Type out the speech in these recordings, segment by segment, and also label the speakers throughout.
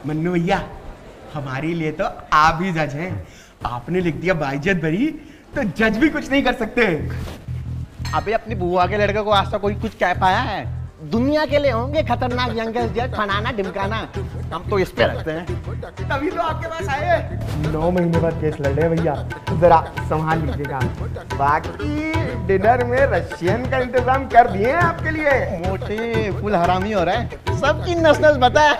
Speaker 1: मन्नू भैया, हमारे लिए तो आप ही जज हैं। आपने लिख दिया बाइज्जत बरी, तो जज भी कुछ नहीं कर सकते।
Speaker 2: अबे अपनी बुआ के लड़के को आज तक कोई कुछ कह पाया है? दुनिया के लिए होंगे खतरनाक यंगेस्ट जज, फनाना ढिमकाना, हम तो इस पे रखते हैं।
Speaker 1: तभी तो आपके पास आए। 9 महीने बाद केस लड़ रहे भैया, जरा संभाल लीजिएगा। बाकी डिनर में रशियन का इंतजाम कर दिए हैं आपके लिए।
Speaker 2: मोटे फुल हरामी हो रहा है, सबकी नस्ल बता है।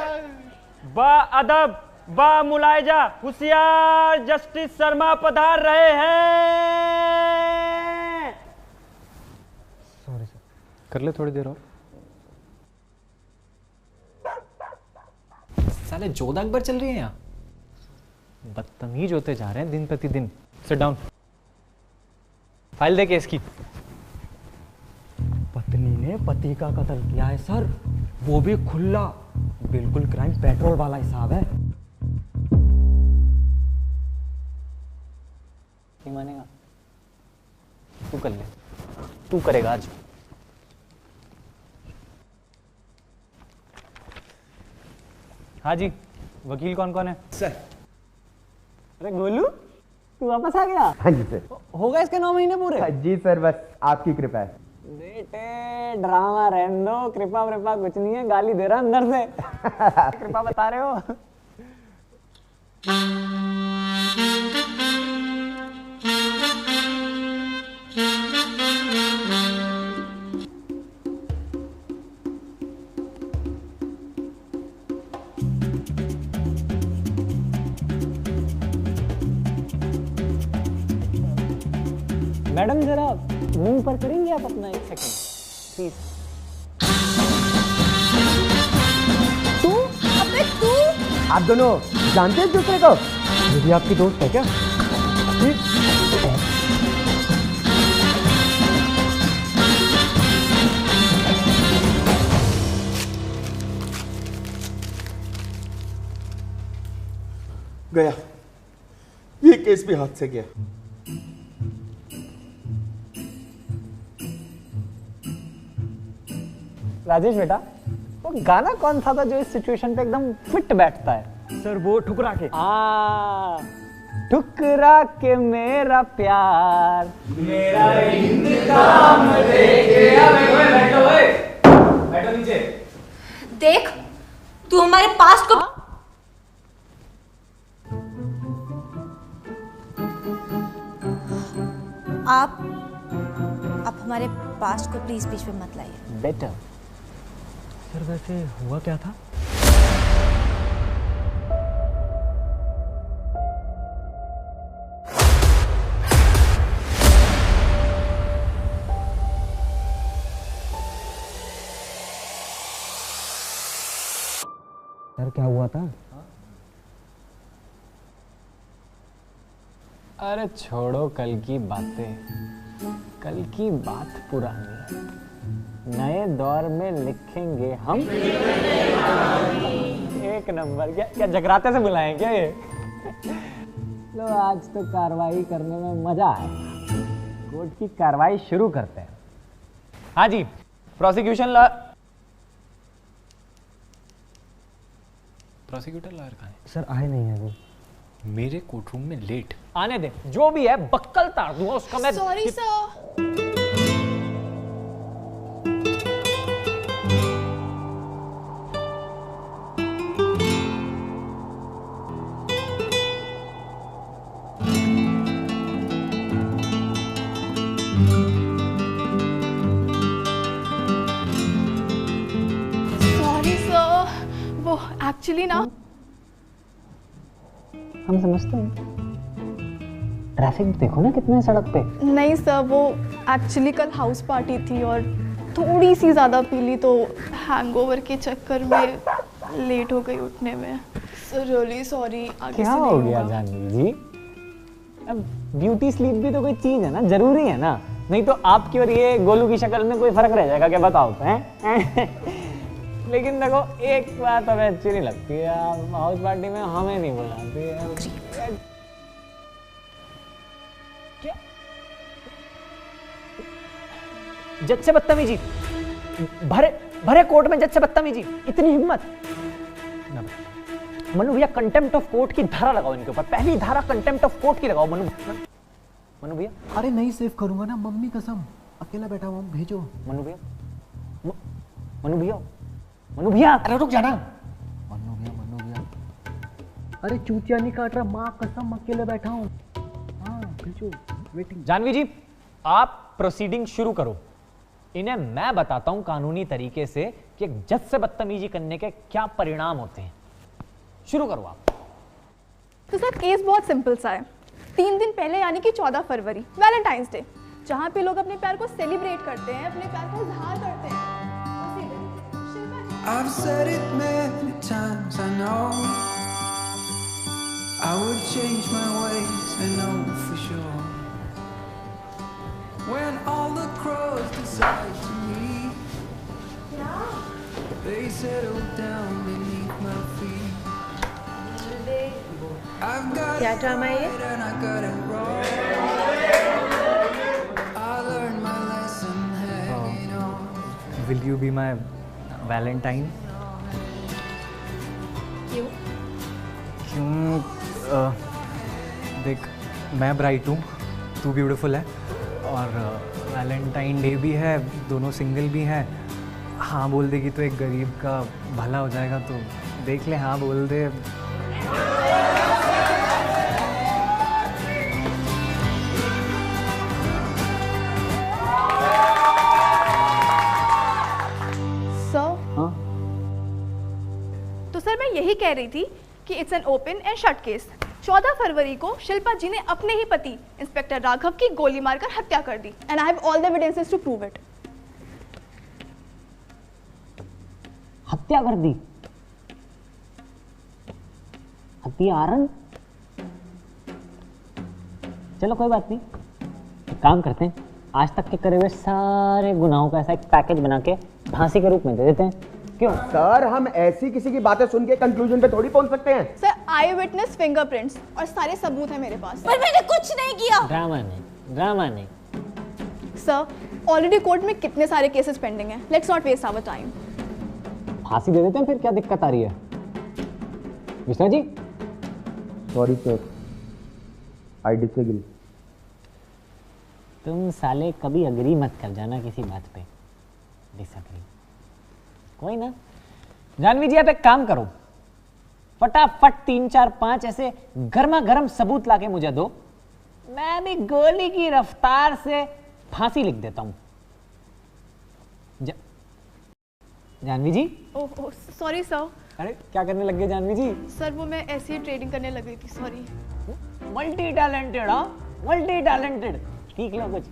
Speaker 3: बा अदब, बा मुलायजा, होशियार जस्टिस शर्मा पधार रहे हैं।
Speaker 4: सॉरी सर, कर ले थोड़ी देर और। साले जोधा अकबर चल रही है यहाँ, बदतमीज होते जा रहे हैं दिन प्रतिदिन। सिट डाउन, फाइल दे केस की।
Speaker 5: पत्नी ने पति का कत्ल किया है सर, वो भी खुला, बिल्कुल क्राइम पेट्रोल वाला हिसाब है।
Speaker 4: नहीं मानेगा, तू कर ले, तू करेगा आज। हाँ जी, वकील कौन कौन है?
Speaker 1: सर।
Speaker 5: अरे गोलू, तू वापस आ गया?
Speaker 1: हाँ जी सर।
Speaker 5: होगा इसके 9 महीने पूरे?
Speaker 1: जी सर, बस आपकी कृपा है।
Speaker 5: बेटे ड्रामा रहने दो, कृपा वृपा कुछ नहीं है, गाली दे रहा अंदर से। कृपा बता रहे हो? मैडम जरा मुंह पर करेंगे आप अपना, 1 सेकंड प्लीज।
Speaker 6: तू? अबे तू?
Speaker 5: आप दोनों जानते हैं दूसरे को? ये भी आपकी दोस्त है क्या?
Speaker 1: गया, ये केस भी हाथ से गया।
Speaker 5: राजेश बेटा, वो गाना कौन सा था जो इस सिचुएशन पे एकदम फिट बैठता है?
Speaker 3: सर वो ठुकरा के।
Speaker 5: ठुकरा के मेरा प्यार,
Speaker 3: मेरा इंतकाम लेके बैठो नीचे।
Speaker 6: देख, तू हमारे पास्ट को आप हमारे पास्ट को प्लीज बीच में मत लाइए।
Speaker 5: बेटर। सर वैसे हुआ क्या था? सर क्या हुआ था?
Speaker 4: अरे छोड़ो कल की बातें, कल की बात पुरानी है, नए दौर में लिखेंगे हम।
Speaker 5: एक नंबर। क्या जगराते से बुलाएं क्या ये? लो आज तो कार्रवाई करने में मजा आया, कोर्ट की कार्रवाई शुरू करते हैं।
Speaker 4: हाँ जी, प्रोसिक्यूटर लॉयर कहाँ है?
Speaker 5: सर आए नहीं है वो।
Speaker 4: मेरे कोर्टरूम में लेट।
Speaker 5: आने दे, जो भी है बक्कल तार दूंगा उसका मैं।
Speaker 6: Sorry sir. वो एक्चुअली ना,
Speaker 5: हम समझते हैं, ट्रैफिक देखो ना कितने सड़क पे।
Speaker 6: नहीं सर, वो एक्चुअली कल हाउस पार्टी थी और थोड़ी सी ज़्यादा पी ली तो हैंगओवर के चक्कर में लेट हो गई उठने में। Sir really sorry.
Speaker 5: क्या हो गया जानवी जी? अब ब्यूटी स्लीप भी तो कोई चीज है ना, जरूरी है ना, नहीं तो आपकी और ये गोलू की शक्ल में कोई फर्क रह जाएगा क्या? बताओ हैं? लेकिन देखो एक बात हमें अच्छी नहीं लगती है, आप हाउस पार्टी में हमें नहीं बुलाती है। क्या जज से बदतमीजी, भरे कोर्ट में जज से बदतमीजी, इतनी हिम्मत? मनु भैया कंटेम्प्ट ऑफ कोर्ट की धारा लगाओ इनके ऊपर, पहली धारा कंटेम्प्ट ऑफ कोर्ट की लगाओ मनु भैया।
Speaker 7: अरे नहीं सेव करूंगा ना, मम्मी कसम, अकेला बैठा हुआ हूं, भेजो।
Speaker 5: मनु भैया मनु भैया
Speaker 7: अरे रुक जाना। मनु भैया अरे चूतिया नहीं काट रहा, माँ कसम अकेले बैठा हूँ। हाँ भेजो, वेटिंग।
Speaker 5: जानवी जी आप प्रोसीडिंग शुरू करो, इन्हें मैं बताता हूं कानूनी तरीके से कि एक जज से बदतमीजी करने के क्या परिणाम होते हैं। शुरू करो आप।
Speaker 6: तो सर केस बहुत सिंपल सा है। 3 दिन पहले यानी कि 14 फरवरी वैलेंटाइंस डे, जहाँ पे लोग अपने प्यार को सेलिब्रेट करते हैं, अपने प्यार का इजहार करते हैं, उसी दिन शिल्पा जी
Speaker 8: I've said it many times, I know I would change my ways, I know for sure. When all the crows decide to meet, they settle down beneath my feet. I've got
Speaker 9: क्या drama है ये?
Speaker 8: it and I got it wrong. I learned my lesson hanging on.
Speaker 7: Will you be my Valentine?
Speaker 9: क्यों?
Speaker 7: क्यों? देख मैं bright हूँ, तू beautiful है, और वैलेंटाइन डे भी है, दोनों सिंगल भी हैं। हाँ बोल देगी तो एक गरीब का भला हो जाएगा, तो देख ले, हाँ बोल दे।
Speaker 6: तो सर मैं यही कह रही थी कि it's an open and shut case. 14 फरवरी को शिल्पा जी ने अपने ही पति इंस्पेक्टर राघव की गोली मारकर हत्या कर दी and I have all the evidences to prove it.
Speaker 5: हत्या कर दी? हत्यारन? चलो कोई बात नहीं, एक काम करते हैं, आज तक के करे हुए सारे गुनाहों का ऐसा एक पैकेज बना के फांसी के रूप में दे देते हैं। क्यों
Speaker 1: सर, हम ऐसी किसी की बातें सुन के कंक्लूजन पे थोड़ी पहुंच सकते हैं।
Speaker 6: सर आई विटनेस फिंगरप्रिंट्स और सारे सबूत हैं मेरे पास।
Speaker 9: पर मैंने कुछ नहीं किया।
Speaker 5: ड्रामा नहीं।
Speaker 6: सर ऑलरेडी कोर्ट में कितने सारे केसेस पेंडिंग हैं, let's not waste our time.
Speaker 5: फांसी दे देते हैं, फिर क्या दिक्कत आ रही है? Vishnu ji
Speaker 1: sorry sir, I disagree.
Speaker 5: तुम साले कभी अग्री मत कर जाना किसी बात पे, डिसएग्री। कोई ना, जानवी जी आप एक काम करो, फटाफट 3 4 5 ऐसे गर्मा गर्म सबूत लाके मुझे दो, मैं भी गोली की रफ्तार से फांसी लिख देता हूं। Jahnavi ji.
Speaker 6: Oh sorry sir.
Speaker 5: अरे क्या करने लग गए जानवी जी?
Speaker 6: सर वो मैं ऐसे ही ट्रेडिंग करने लग गई थी, सॉरी।
Speaker 5: मल्टी टैलेंटेड, हाँ मल्टी टैलेंटेड। ठीक है कुछ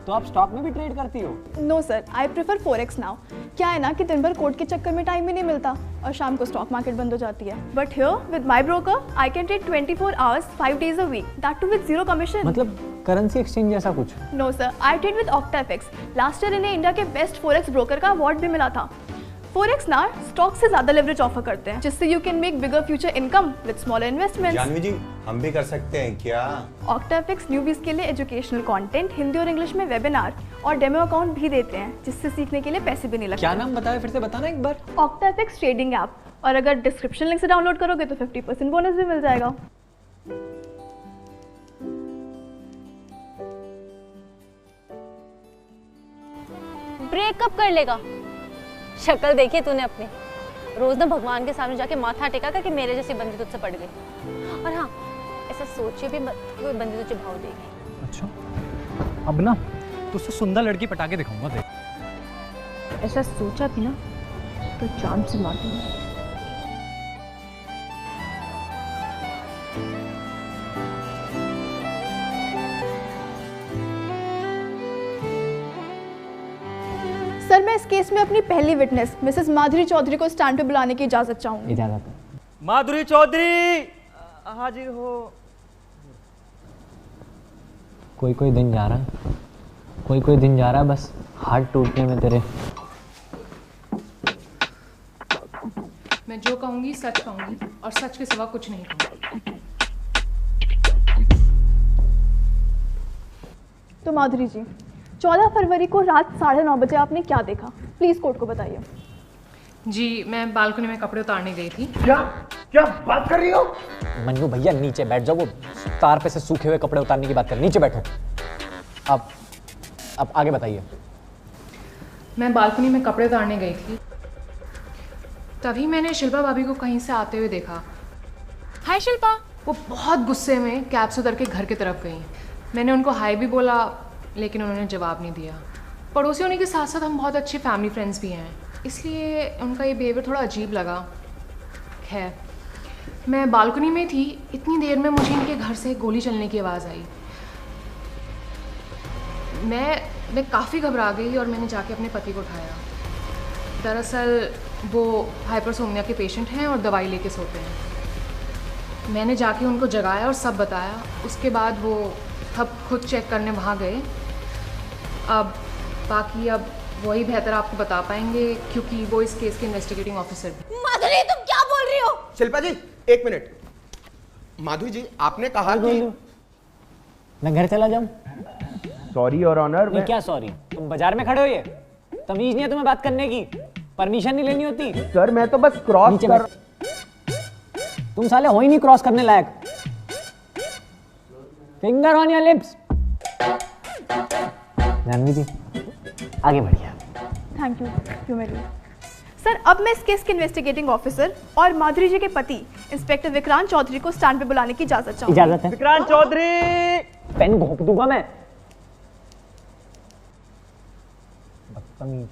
Speaker 5: तो आप स्टॉक में भी ट्रेड करती हो?
Speaker 6: No sir, I prefer forex now. क्या है ना कि दिन भर कोर्ट के चक्कर में टाइम भी नहीं मिलता और शाम को स्टॉक मार्केट बंद हो जाती है। But here with my broker I can trade 24 hours 5 days a week, that too with zero commission.
Speaker 5: मतलब करेंसी एक्सचेंज जैसा कुछ?
Speaker 6: No sir, I trade with OctaFX. Last year इन्हें इंडिया के बेस्ट फॉरेक्स ब्रोकर का award भी मिला था। Forex ना स्टॉक से ज्यादा लेवरेज ऑफर करते हैं, जिससे you can make bigger future income with smaller investments.
Speaker 10: Jahnavi ji हम भी कर सकते हैं क्या?
Speaker 6: ऑक्टाफिक्स न्यूबीज के लिए एजुकेशनल कंटेंट हिंदी और इंग्लिश में वेबिनार और डेमो अकाउंट भी देते हैं, जिससे सीखने के लिए पैसे भी नहीं लगते।
Speaker 7: क्या नाम बताया, फिर से बताना एक बार।
Speaker 6: ऑक्टाफिक्स ट्रेडिंग ऐप, और अगर डिस्क्रिप्शन लिंक से डाउनलोड करोगे तो 50% बोनस भी मिल जाएगा।
Speaker 9: ब्रेकअप कर लेगा? शक्ल देखी तूने अपनी, रोज ना भगवान के सामने जाके माथा टेका कर कि मेरे जैसी बंदी तुझसे पड़ गई। और हाँ, ऐसा सोचिए भी मत कोई बंदी तुझे भाव देगी।
Speaker 7: अच्छा, अब ना तुझसे सुंदर लड़की पटा के दिखाऊंगा, देख।
Speaker 9: ऐसा सोचा भी ना तो जान से मार दूंगा।
Speaker 6: सर मैं इस केस में अपनी पहली विटनेस मिसेस माधुरी चौधरी को स्टैंड पे बुलाने की इजाजत चाहूंगी।
Speaker 5: इजाजत है।
Speaker 3: माधुरी चौधरी हाजिर हो।
Speaker 5: कोई दिन जा रहा है, कोई दिन जा रहा है बस हार्ट टूटने में तेरे।
Speaker 11: मैं जो कहूंगी सच कहूंगी और सच के सिवा कुछ नहीं कहूंगी।
Speaker 6: तो माधुरी जी, 14 फरवरी को रात 9:30 बजे आपने क्या देखा, प्लीज कोर्ट को बताइए।
Speaker 11: जी मैं बालकनी में कपड़े उतारने गई थी।
Speaker 1: क्या क्या बात कर रही हो?
Speaker 5: मन्नू भैया नीचे बैठ जाओ, वो तार पे से सूखे हुए कपड़े उतारने की बात कर, नीचे बैठो। अब आगे बताइए।
Speaker 11: मैं बालकनी में कपड़े उतारने गई थी, तभी मैंने शिल्पा भाभी को कहीं से आते हुए देखा। हाय शिल्पा। वो बहुत गुस्से में कैब से उतर के घर की तरफ गई। मैंने उनको हाय भी बोला, लेकिन उन्होंने जवाब नहीं दिया। पड़ोसी होने के साथ साथ हम बहुत अच्छे फैमिली फ्रेंड्स भी हैं, इसलिए उनका ये बिहेवियर थोड़ा अजीब लगा। खैर, मैं बालकनी में थी, इतनी देर में मुझे इनके घर से गोली चलने की आवाज़ आई। मैं काफ़ी घबरा गई और मैंने जाके अपने पति को उठाया। दरअसल वो हाइपरसोमनिया के पेशेंट हैं और दवाई लेके सोते हैं। मैंने जाके उनको जगाया और सब बताया। उसके बाद वो सब खुद चेक करने वहाँ गए। अब बाकी वही बेहतर आपको बता पाएंगे, क्योंकि वो इस केस के इन्वेस्टिगेटिंग ऑफिसर भी।
Speaker 9: माधुरी, तुम क्या बोल रही हो?
Speaker 1: शिल्पा जी एक मिनट। माधुरी जी, आपने कहा कि
Speaker 5: मैं घर चला जाऊं?
Speaker 1: सॉरी और ऑनर।
Speaker 5: नहीं क्या सॉरी, तुम बाजार में खड़े हो, ये तमीज नहीं है तुम्हें बात करने की? परमिशन नहीं लेनी होती?
Speaker 1: सर मैं तो बस क्रॉस कर।
Speaker 5: तुम साले हो ही नहीं क्रॉस करने लायक। Finger on your lips. Jahnavi ji आगे बढ़िए।
Speaker 6: थैंक यू मेरी। सर, अब मैं इस केस के इन्वेस्टिगेटिंग ऑफिसर और माधुरी जी के पति इंस्पेक्टर विक्रांत चौधरी को स्टैंड पे बुलाने की इजाजत चाहूंगी।
Speaker 5: इजाजत है?
Speaker 3: विक्रांत चौधरी।
Speaker 5: पेन घोंप दूंगा मैं। बदतमीज।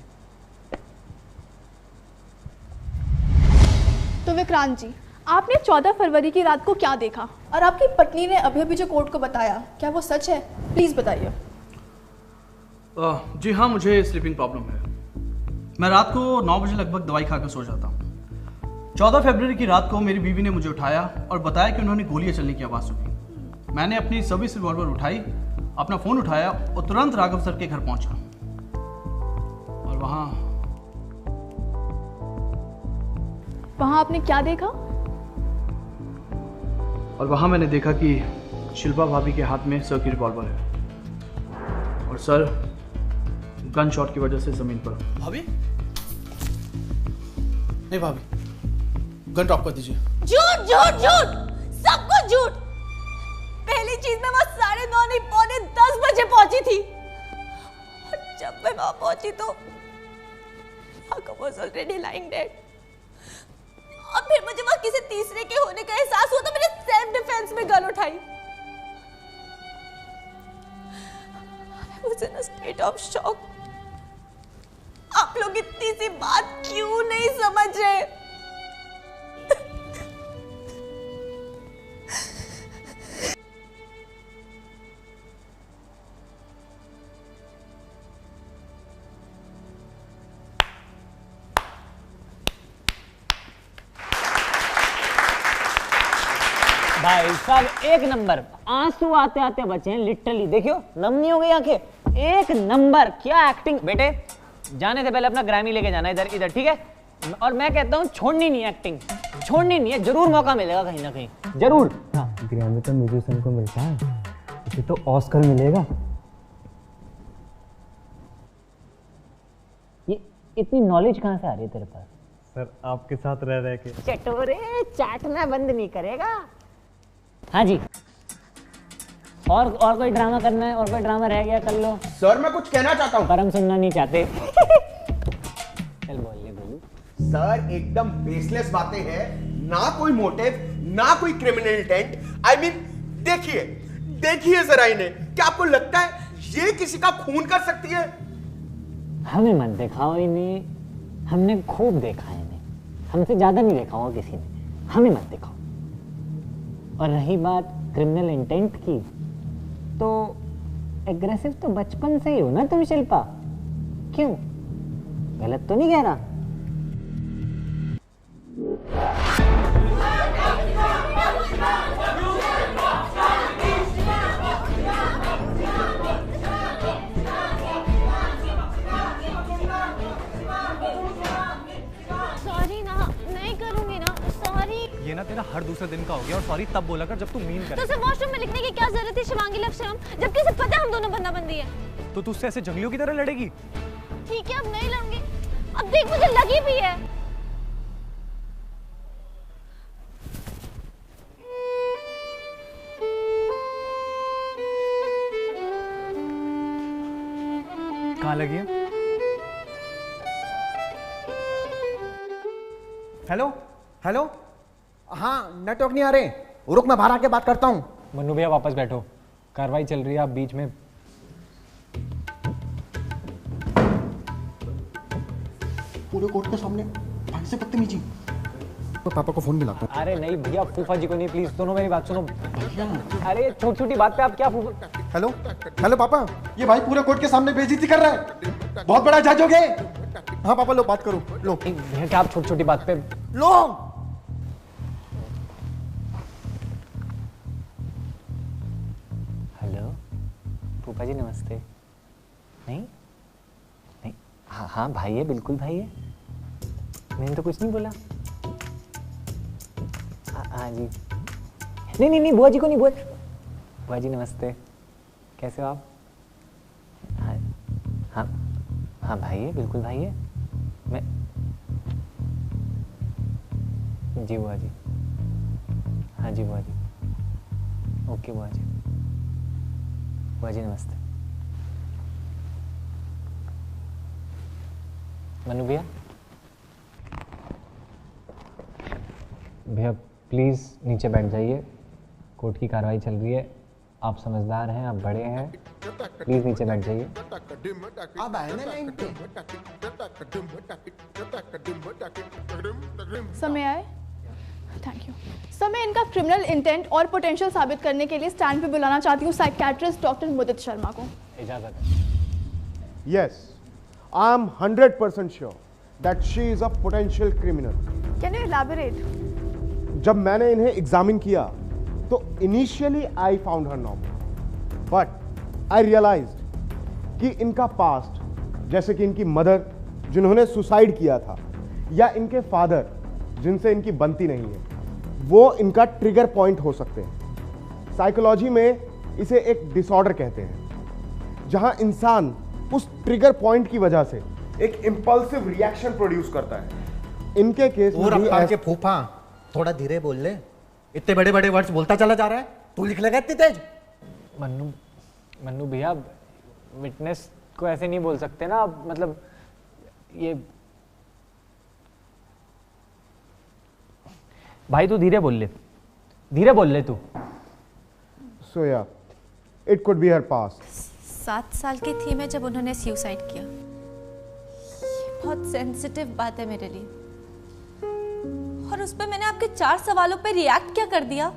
Speaker 6: तो विक्रांत जी, आपने 14 फरवरी की रात को क्या देखा और आपकी पत्नी ने अभी जो कोर्ट को बताया, क्या वो सच है? प्लीज बताइए।
Speaker 12: जी हाँ, मुझे स्लीपिंग प्रॉब्लम है। मैं रात को 9 बजे लगभग दवाई खाकर सो जाता हूँ। 14 फरवरी की रात को मेरी बीवी ने मुझे उठाया और बताया कि उन्होंने गोलियां चलने की आवाज़ सुनी। मैंने अपनी सर्विस रिवॉल्वर उठाई, अपना फ़ोन उठाया और तुरंत राघव सर के घर पहुंचा। और
Speaker 6: वहाँ आपने क्या देखा?
Speaker 12: और वहाँ मैंने देखा कि शिल्पा भाभी के हाथ में सर की रिवॉल्वर है और सर गन शॉट की वजह से जमीन पर।
Speaker 13: भाभी? नहीं भाभी, गन ड्रॉप कर दीजिए।
Speaker 9: झूठ झूठ झूठ, सब कुछ झूठ। पहली चीज मैं वहां 9:30 नहीं 9:45 बजे पहुंची थी और जब मैं वहां पहुंची तो Raghav was already lying dead. और फिर मुझे वहां किसी तीसरे के होने का एहसास हुआ तो मैंने सेल्फ डिफेंस में गन उठाई। I was in a state of shock। आप लोग इतनी सी बात क्यों नहीं समझ रहे?
Speaker 5: भाई साहब एक नंबर, आंसू आते आते बचे हैं लिटरली। देखियो नम नहीं हो गई आंखें। एक नंबर, क्या एक्टिंग। बेटे जाने से पहले अपना ग्रैमी लेके जाना इधर इधर, ठीक है? और मैं कहता हूँ छोड़नी नहीं है एक्टिंग, छोड़नी नहीं है। जरूर मौका मिलेगा कहीं ना कहीं, जरूर। हाँ,
Speaker 7: ग्रैमी तो म्यूजिशियन को मिलता है, इसे तो ऑस्कर मिलेगा।
Speaker 5: ये इतनी नॉलेज कहाँ से आ रही है तेरे पास?
Speaker 7: सर आपके साथ रह रह के।
Speaker 5: चटोरे चाटना बंद नहीं करेगा। हाँ जी, और कोई ड्रामा करना है? और कोई ड्रामा रह गया कर लो।
Speaker 1: सर मैं कुछ कहना चाहता हूँ।
Speaker 5: पर हम सुनना नहीं चाहते। चल बोल ले बोलू।
Speaker 1: सर एकदम बेसलेस बातें हैं, ना कोई मोटिव, ना कोई क्रिमिनल इंटेंट। आई मीन देखिए जरा इन्हें, क्या आपको लगता है ये किसी का खून कर सकती है?
Speaker 5: हमें मत दिखाओ इन्हें, हमने खूब देखा है इन्हें, हमसे ज्यादा नहीं देखा होगा किसी ने। हमें मत दिखाओ। और रही बात क्रिमिनल इंटेंट की, तो एग्रेसिव तो बचपन से ही हो ना तुम शिल्पा? क्यों, गलत तो नहीं कह रहा?
Speaker 9: सॉरी ना, नहीं करूंगी ना, सॉरी।
Speaker 7: ये ना तेरा हर दूसरे दिन का हो गया, और सॉरी तब बोला कर जब तू मीन
Speaker 9: तो
Speaker 7: करे।
Speaker 9: उसे वॉशरूम में लिखने की क्या जरूरत थी शिवांगी लक्ष्यम, जबकि उसे पता है हम दोनों बंदा बंदी है।
Speaker 7: तो तू उससे ऐसे जंगलियों की तरह लड़ेगी?
Speaker 9: ठीक है, अब नहीं लड़ूंगी। अब देख मुझे लगी भी है।
Speaker 7: लगी है?
Speaker 2: हेलो हेलो, हाँ नेटवर्क नहीं आ रहे, रुक मैं बाहर आके बात करता हूँ।
Speaker 5: मन्नू भैया वापस बैठो, कार्रवाई चल रही है, आप बीच में।
Speaker 2: पूरे कोर्ट के सामने ढंग से बदतमीजी। तो पापा को फोन मिलाता हूँ।
Speaker 5: अरे नहीं भैया, फूफा जी को नहीं, प्लीज दोनों मेरी बात सुनो। अरे छोटी छोटी बात पे आप क्या फूफा।
Speaker 2: हेलो हेलो पापा, ये भाई पूरे कोर्ट के सामने बेइज्जती कर रहा है, बहुत बड़ा जज हो गए। हाँ पापा लो बात करो, लो।
Speaker 5: भैया क्या आप छोटी छोटी बात पे।
Speaker 2: लो
Speaker 5: हेलो फूफा जी नमस्ते। नहीं नहीं, हाँ हाँ भाई है, बिल्कुल भाई है, मैंने तो कुछ नहीं बोला। हाँ जी, नहीं नहीं नहीं बुआ जी को नहीं, बुआ जी नमस्ते, कैसे हो आप? हाँ हाँ हाँ भाई है, बिल्कुल भाई है, मैं जी बुआ जी, हाँ जी बुआ जी, ओके बुआ जी, बुआ जी नमस्ते। मनु भैया, भैया प्लीज़ नीचे बैठ जाइए, कोर्ट की कार्रवाई चल रही है, आप समझदार हैं, आप बड़े हैं, प्लीज़ नीचे बैठ जाइए।
Speaker 2: अब आए ना लाइन पे।
Speaker 6: समय आए, थैंक यू। समय इनका क्रिमिनल इंटेंट और पोटेंशियल साबित करने के लिए स्टैंड पे बुलाना चाहती हूँ साइकियाट्रिस्ट डॉक्टर मुदित शर्मा को।
Speaker 5: इजाज़त है।
Speaker 1: Yes, I am 100% sure that she is a potential criminal.
Speaker 6: Can you elaborate?
Speaker 1: जब मैंने इन्हें एग्जामिन किया तो initially I found her normal, but I realized कि इनका पास्ट, जैसे कि इनकी मदर जिन्होंने सुसाइड किया था, या इनके फादर जिनसे इनकी बनती नहीं है, वो इनका ट्रिगर पॉइंट हो सकते हैं। साइकोलॉजी में इसे एक डिसऑर्डर कहते हैं, जहां इंसान उस ट्रिगर पॉइंट की वजह से एक इंपल्सिव रिएक्शन प्रोड्यूस करता है। इनके केस में
Speaker 2: के फूफा थोड़ा धीरे बोल ले, इतने बड़े बड़े वर्ड्स बोलता चला जा रहा है, तू लिख लेगा इतनी तेज।
Speaker 5: मन्नू भैया, विटनेस को ऐसे नहीं बोल सकते ना, मतलब ये भाई तू धीरे बोल ले तू।
Speaker 1: So yeah, it could be her past.
Speaker 9: 7 साल की थी मैं जब उन्होंने सुसाइड किया। ये बहुत सेंसिटिव बात है मेरे लिए, और उस पर मैंने आपके 4 सवालों पे रिएक्ट क्या कर दिया।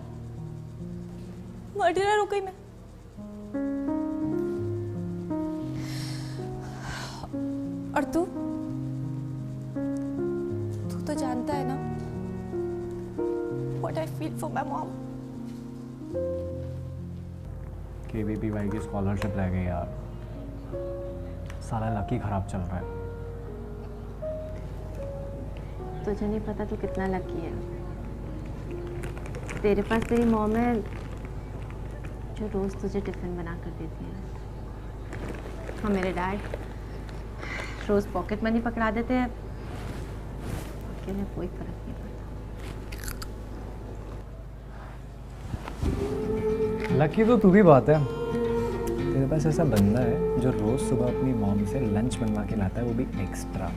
Speaker 9: मर्डरर हो गई मैं। और तू तो जानता है ना what I feel for my mom.
Speaker 7: KVPY की स्कॉलरशिप रह गई यार, साला लकी खराब चल रहा है।
Speaker 9: तुझे नहीं पता तू कितना लकी है, तेरे पास तेरी मॉम है जो रोज तुझे टिफिन बना कर देती है, और मेरे डैड रोज पॉकेट मनी पकड़ा देते हैं, बाकी में कोई फर्क नहीं पड़ता।
Speaker 7: लकी तो तू भी बात है, तेरे पास ऐसा बंदा है जो रोज सुबह अपनी मॉम से लंच बनवा के लाता है, वो भी एक्स्ट्रा।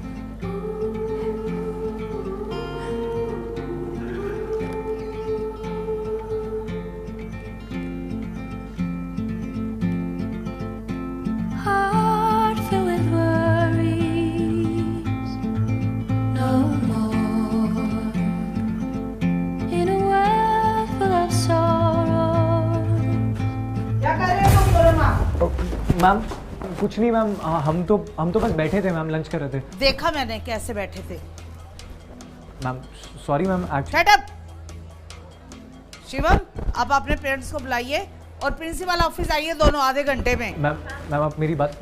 Speaker 7: मैम कुछ नहीं मैम, हम तो बस बैठे थे मैम, लंच कर रहे थे।
Speaker 14: देखा मैंने कैसे बैठे थे।
Speaker 7: Ma'am sorry ma'am,
Speaker 14: shut up. Shivam, आप अपने पेरेंट्स को बुलाइए और प्रिंसिपल ऑफिस आइए दोनों आधे घंटे में।
Speaker 7: मैम आप मेरी बात,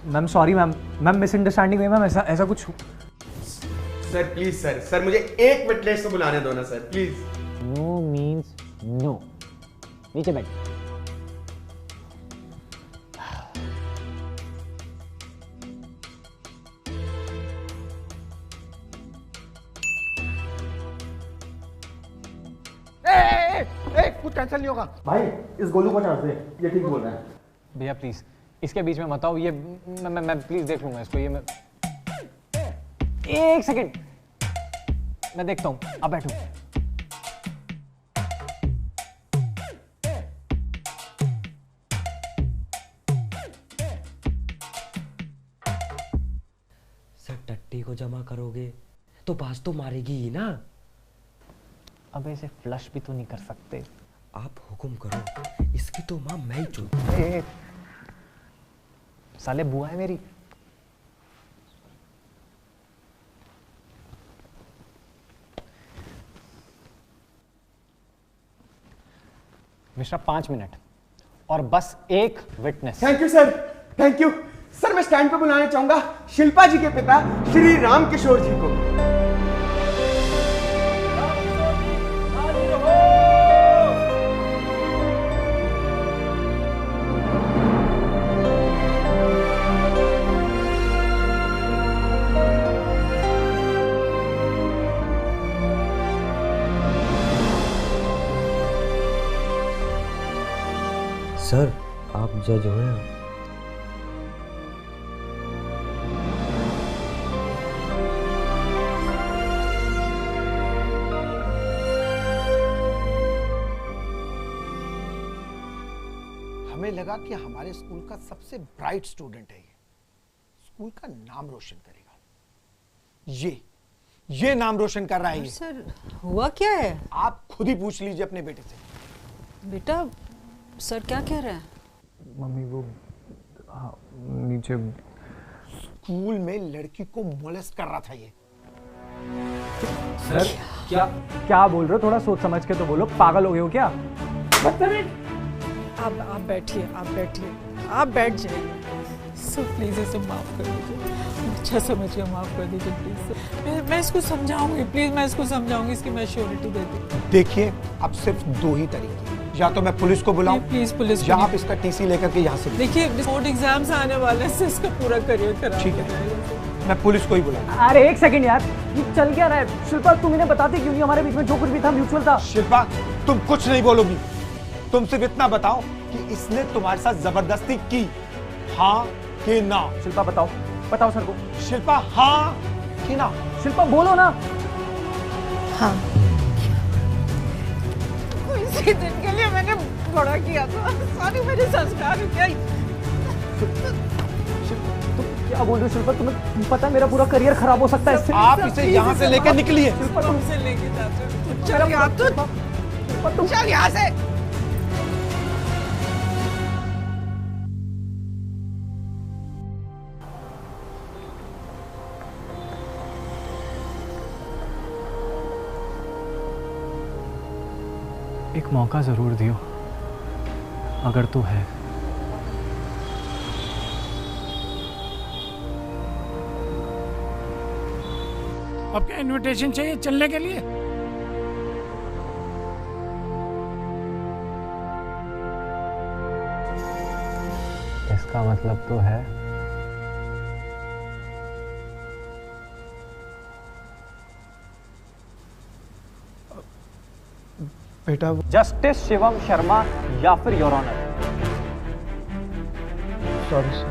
Speaker 7: मैम सॉरी मैम मिसअंडरस्टैंडिंग हुई मैम, ऐसा कुछ।
Speaker 1: सर प्लीज सर मुझे एक विटनेस को बुलाने दो ना sir, please.
Speaker 5: No means no, नीचे बैठ।
Speaker 2: कुछ कैंसिल नहीं होगा भाई, इस गोलू को चांस दे, ये ठीक बोल रहा है।
Speaker 7: भैया प्लीज
Speaker 5: इसके बीच में मत आओ, ये मैं प्लीज देख लूंगा इसको। ये मैं एक सेकंड मैं देखता हूँ, आप बैठो।
Speaker 15: सर टट्टी को जमा करोगे तो बाज तो मारेगी ही ना।
Speaker 5: अब इसे फ्लश भी तो नहीं कर सकते।
Speaker 15: आप हुक्म करो, इसकी तो माँ मैं ही चूत।
Speaker 5: साले बुआ है मेरी। मिश्रा 5 मिनट और बस एक witness.
Speaker 16: Thank you sir, thank you sir. मैं स्टैंड पे बुलाना चाहूंगा शिल्पा जी के पिता श्री राम किशोर जी को।
Speaker 15: सर आप जज हो हैं।
Speaker 13: हमें लगा कि हमारे स्कूल का सबसे ब्राइट स्टूडेंट है, ये स्कूल का नाम रोशन करेगा। ये नाम रोशन कर रहा है। ये
Speaker 17: सर हुआ क्या है?
Speaker 13: आप खुद ही पूछ लीजिए अपने बेटे से।
Speaker 17: बेटा सर क्या कह रहे हैं?
Speaker 7: मम्मी वो नीचे
Speaker 13: स्कूल में लड़की को मोलेस्ट कर रहा था ये।
Speaker 7: सर क्या बोल रहे हो? थोड़ा सोच समझ के तो बोलो, पागल हो गए हो क्या?
Speaker 17: आप बैठिए, आप बैठ जाइए। सर प्लीज इसे माफ कर दीजिए, अच्छा समझ के माफ कर दीजिए प्लीज। मैं इसको समझाऊंगी, प्लीज मैं इसको समझाऊंगी, इसकी मैं श्योरिटी देती हूँ।
Speaker 13: देखिए अब सिर्फ 2 ही तरीके, या तो मैं पुलिस को बुलाऊं,
Speaker 17: प्लीज पुलिस,
Speaker 13: या आप इसका टीसी लेकर के यहाँ से।
Speaker 17: देखिए बोर्ड एग्जाम्स आने वाले हैं, इससे इसका पूरा करियर खराब।
Speaker 13: ठीक है मैं पुलिस को ही बुलाऊं।
Speaker 5: अरे एक सेकंड यार, ये चल क्या रहा है? शिल्पा तुम इन्हें बताती क्यों नहीं? हमारे बीच में जो कुछ भी था म्यूचुअल था।
Speaker 13: शिल्पा तुम कुछ नहीं बोलोगी, तुम सिर्फ इतना बताओ कि इसने तुम्हारे साथ जबरदस्ती की, हाँ कि ना?
Speaker 5: शिल्पा बताओ सर को।
Speaker 13: शिल्पा हाँ कि ना?
Speaker 5: शिल्पा बोलो ना।
Speaker 17: हाँ इसी दिन के लिए मैंने बड़ा किया था, सारी मेरे संस्कार क्या।
Speaker 5: क्या बोल रहे हो शिल्पा? तुम्हें पता है मेरा पूरा करियर खराब हो सकता है इससे।
Speaker 13: आप इसे यहाँ से लेकर निकलिए।
Speaker 17: शिल्पा तुमसे लेके जाते हो, चल यहाँ से।
Speaker 7: एक मौका जरूर दियो अगर तू है।
Speaker 18: अब क्या इनविटेशन चाहिए चलने के लिए?
Speaker 7: इसका मतलब तो है
Speaker 13: बेटा।
Speaker 5: जस्टिस शिवम शर्मा या फिर योर ऑनर।
Speaker 13: Sorry sir.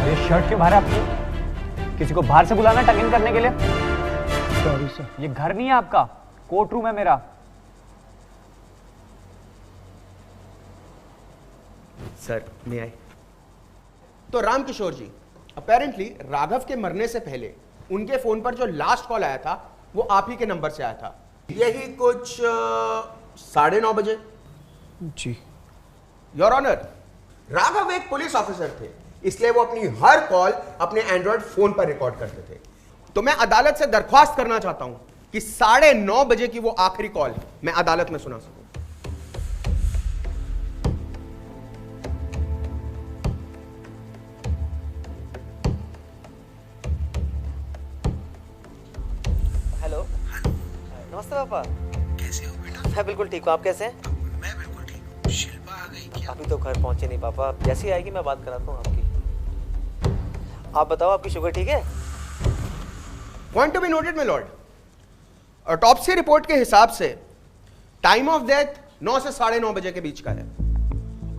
Speaker 5: ये शर्ट क्यों बाहर है आपकी? किसी को बाहर से बुलाना टग इन करने के लिए?
Speaker 13: Sorry sir.
Speaker 5: ये घर नहीं है आपका, कोर्ट रूम है मेरा।
Speaker 16: सर मैं आए तो राम किशोर जी, अपेरेंटली राघव के मरने से पहले उनके फोन पर जो लास्ट कॉल आया था वो आप ही के नंबर से आया था, यही कुछ 9:30 बजे।
Speaker 13: जी
Speaker 16: योर ऑनर, राघव एक पुलिस ऑफिसर थे, इसलिए वो अपनी हर कॉल अपने एंड्रॉइड फोन पर रिकॉर्ड करते थे। तो मैं अदालत से दरख्वास्त करना चाहता हूं कि 9:30 बजे की वो आखिरी कॉल मैं अदालत में सुना सकूं।
Speaker 19: हेलो नमस्ते पापा।
Speaker 13: कैसे हो बेटा?
Speaker 19: मैं बिल्कुल ठीक हूँ, आप कैसे हैं?
Speaker 13: मैं बिल्कुल ठीक हूँ। शिल्पा आ गई क्या?
Speaker 19: अभी तो घर पहुंचे नहीं पापा, जैसे ही आएगी मैं बात कराता हूँ आपकी। आप बताओ आपकी शुगर ठीक है?
Speaker 16: Point to be noted my Lord, autopsy report के हिसाब से टाइम ऑफ डेथ 9 से 9:30 बजे के बीच का है।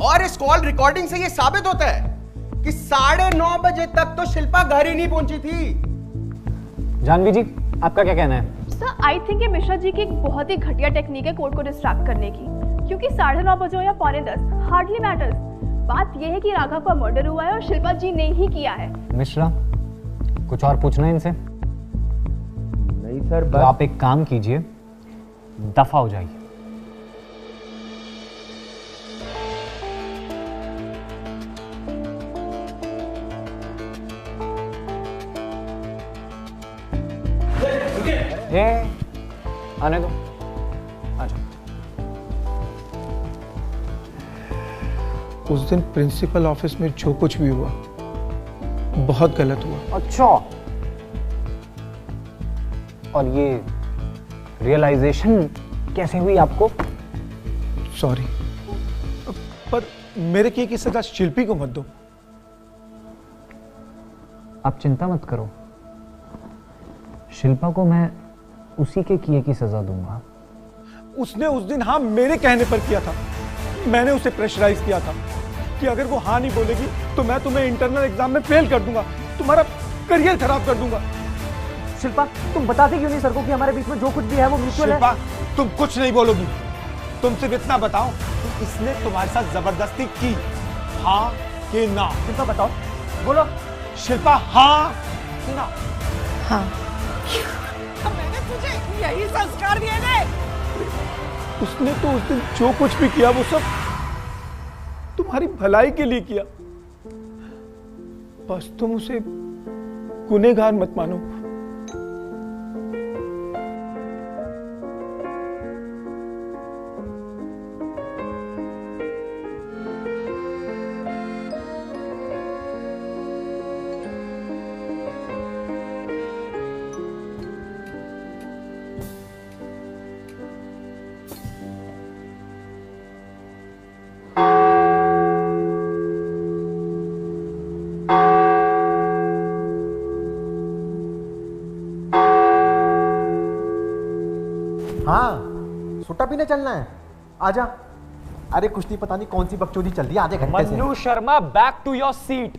Speaker 16: और इस कॉल रिकॉर्डिंग से ये साबित होता है कि 9:30 बजे तक तो शिल्पा घर ही नहीं पहुंची थी।
Speaker 5: जानवी जी, आपका क्या कहना है?
Speaker 6: सर, आई थिंक ये मिश्रा जी की एक बहुत ही घटिया टेक्निक है कोर्ट को डिस्ट्रैक्ट करने की, क्योंकि 9:30 बजे हो या 9:45 हार्डली मैटर्स। बात यह है कि राघव का मर्डर हुआ है और शिल्पा जी ने ही किया है।
Speaker 5: मिश्रा, कुछ और पूछना है इनसे?
Speaker 1: नहीं सर,
Speaker 5: तो आप एक काम कीजिए, दफा हो जाइए। ये आने दो, आजा।
Speaker 13: उस दिन प्रिंसिपल ऑफिस में जो कुछ भी हुआ बहुत गलत हुआ।
Speaker 5: अच्छा, और ये रियलाइजेशन कैसे हुई आपको?
Speaker 13: सॉरी, पर मेरे किए की सजा शिल्पी को मत दो।
Speaker 5: आप चिंता मत करो, शिल्पा को मैं उसी के किए की सजा दूंगा।
Speaker 13: उसने उस दिन हाँ मेरे कहने पर किया था। मैंने उसे प्रेशराइज किया था कि अगर वो हाँ नहीं बोलेगी तो मैं तुम्हें इंटरनल एग्जाम में फेल कर दूंगा, तुम्हारा करियर खराब कर दूंगा।
Speaker 3: शिल्पा, तुम बताते क्यों नहीं सर को कि हमारे बीच में जो कुछ भी है वो म्यूचुअल है?
Speaker 13: शिल्पा, तुम कुछ नहीं बोलोगी। तुम सिर्फ इतना बताओ कि इसने तुम्हारे साथ जबरदस्ती की, हाँ कि ना?
Speaker 3: शिल्पा बताओ, बोलो।
Speaker 13: शिल्पा, हाँ कि ना?
Speaker 17: हाँ। मैंने तुझे यही संस्कार दिए थे।
Speaker 13: उसने तो उस दिन जो कुछ भी किया वो सब तुम्हारी भलाई के लिए किया। बस तुम उसे गुनहगार मत मानो।
Speaker 2: हाँ, सुट्टा पीने चलना है, आजा। अरे कुश्ती पता नहीं कौन सी बकचोदी चल रही है आधे घंटे से।
Speaker 5: Mannu Sharma, back to your seat.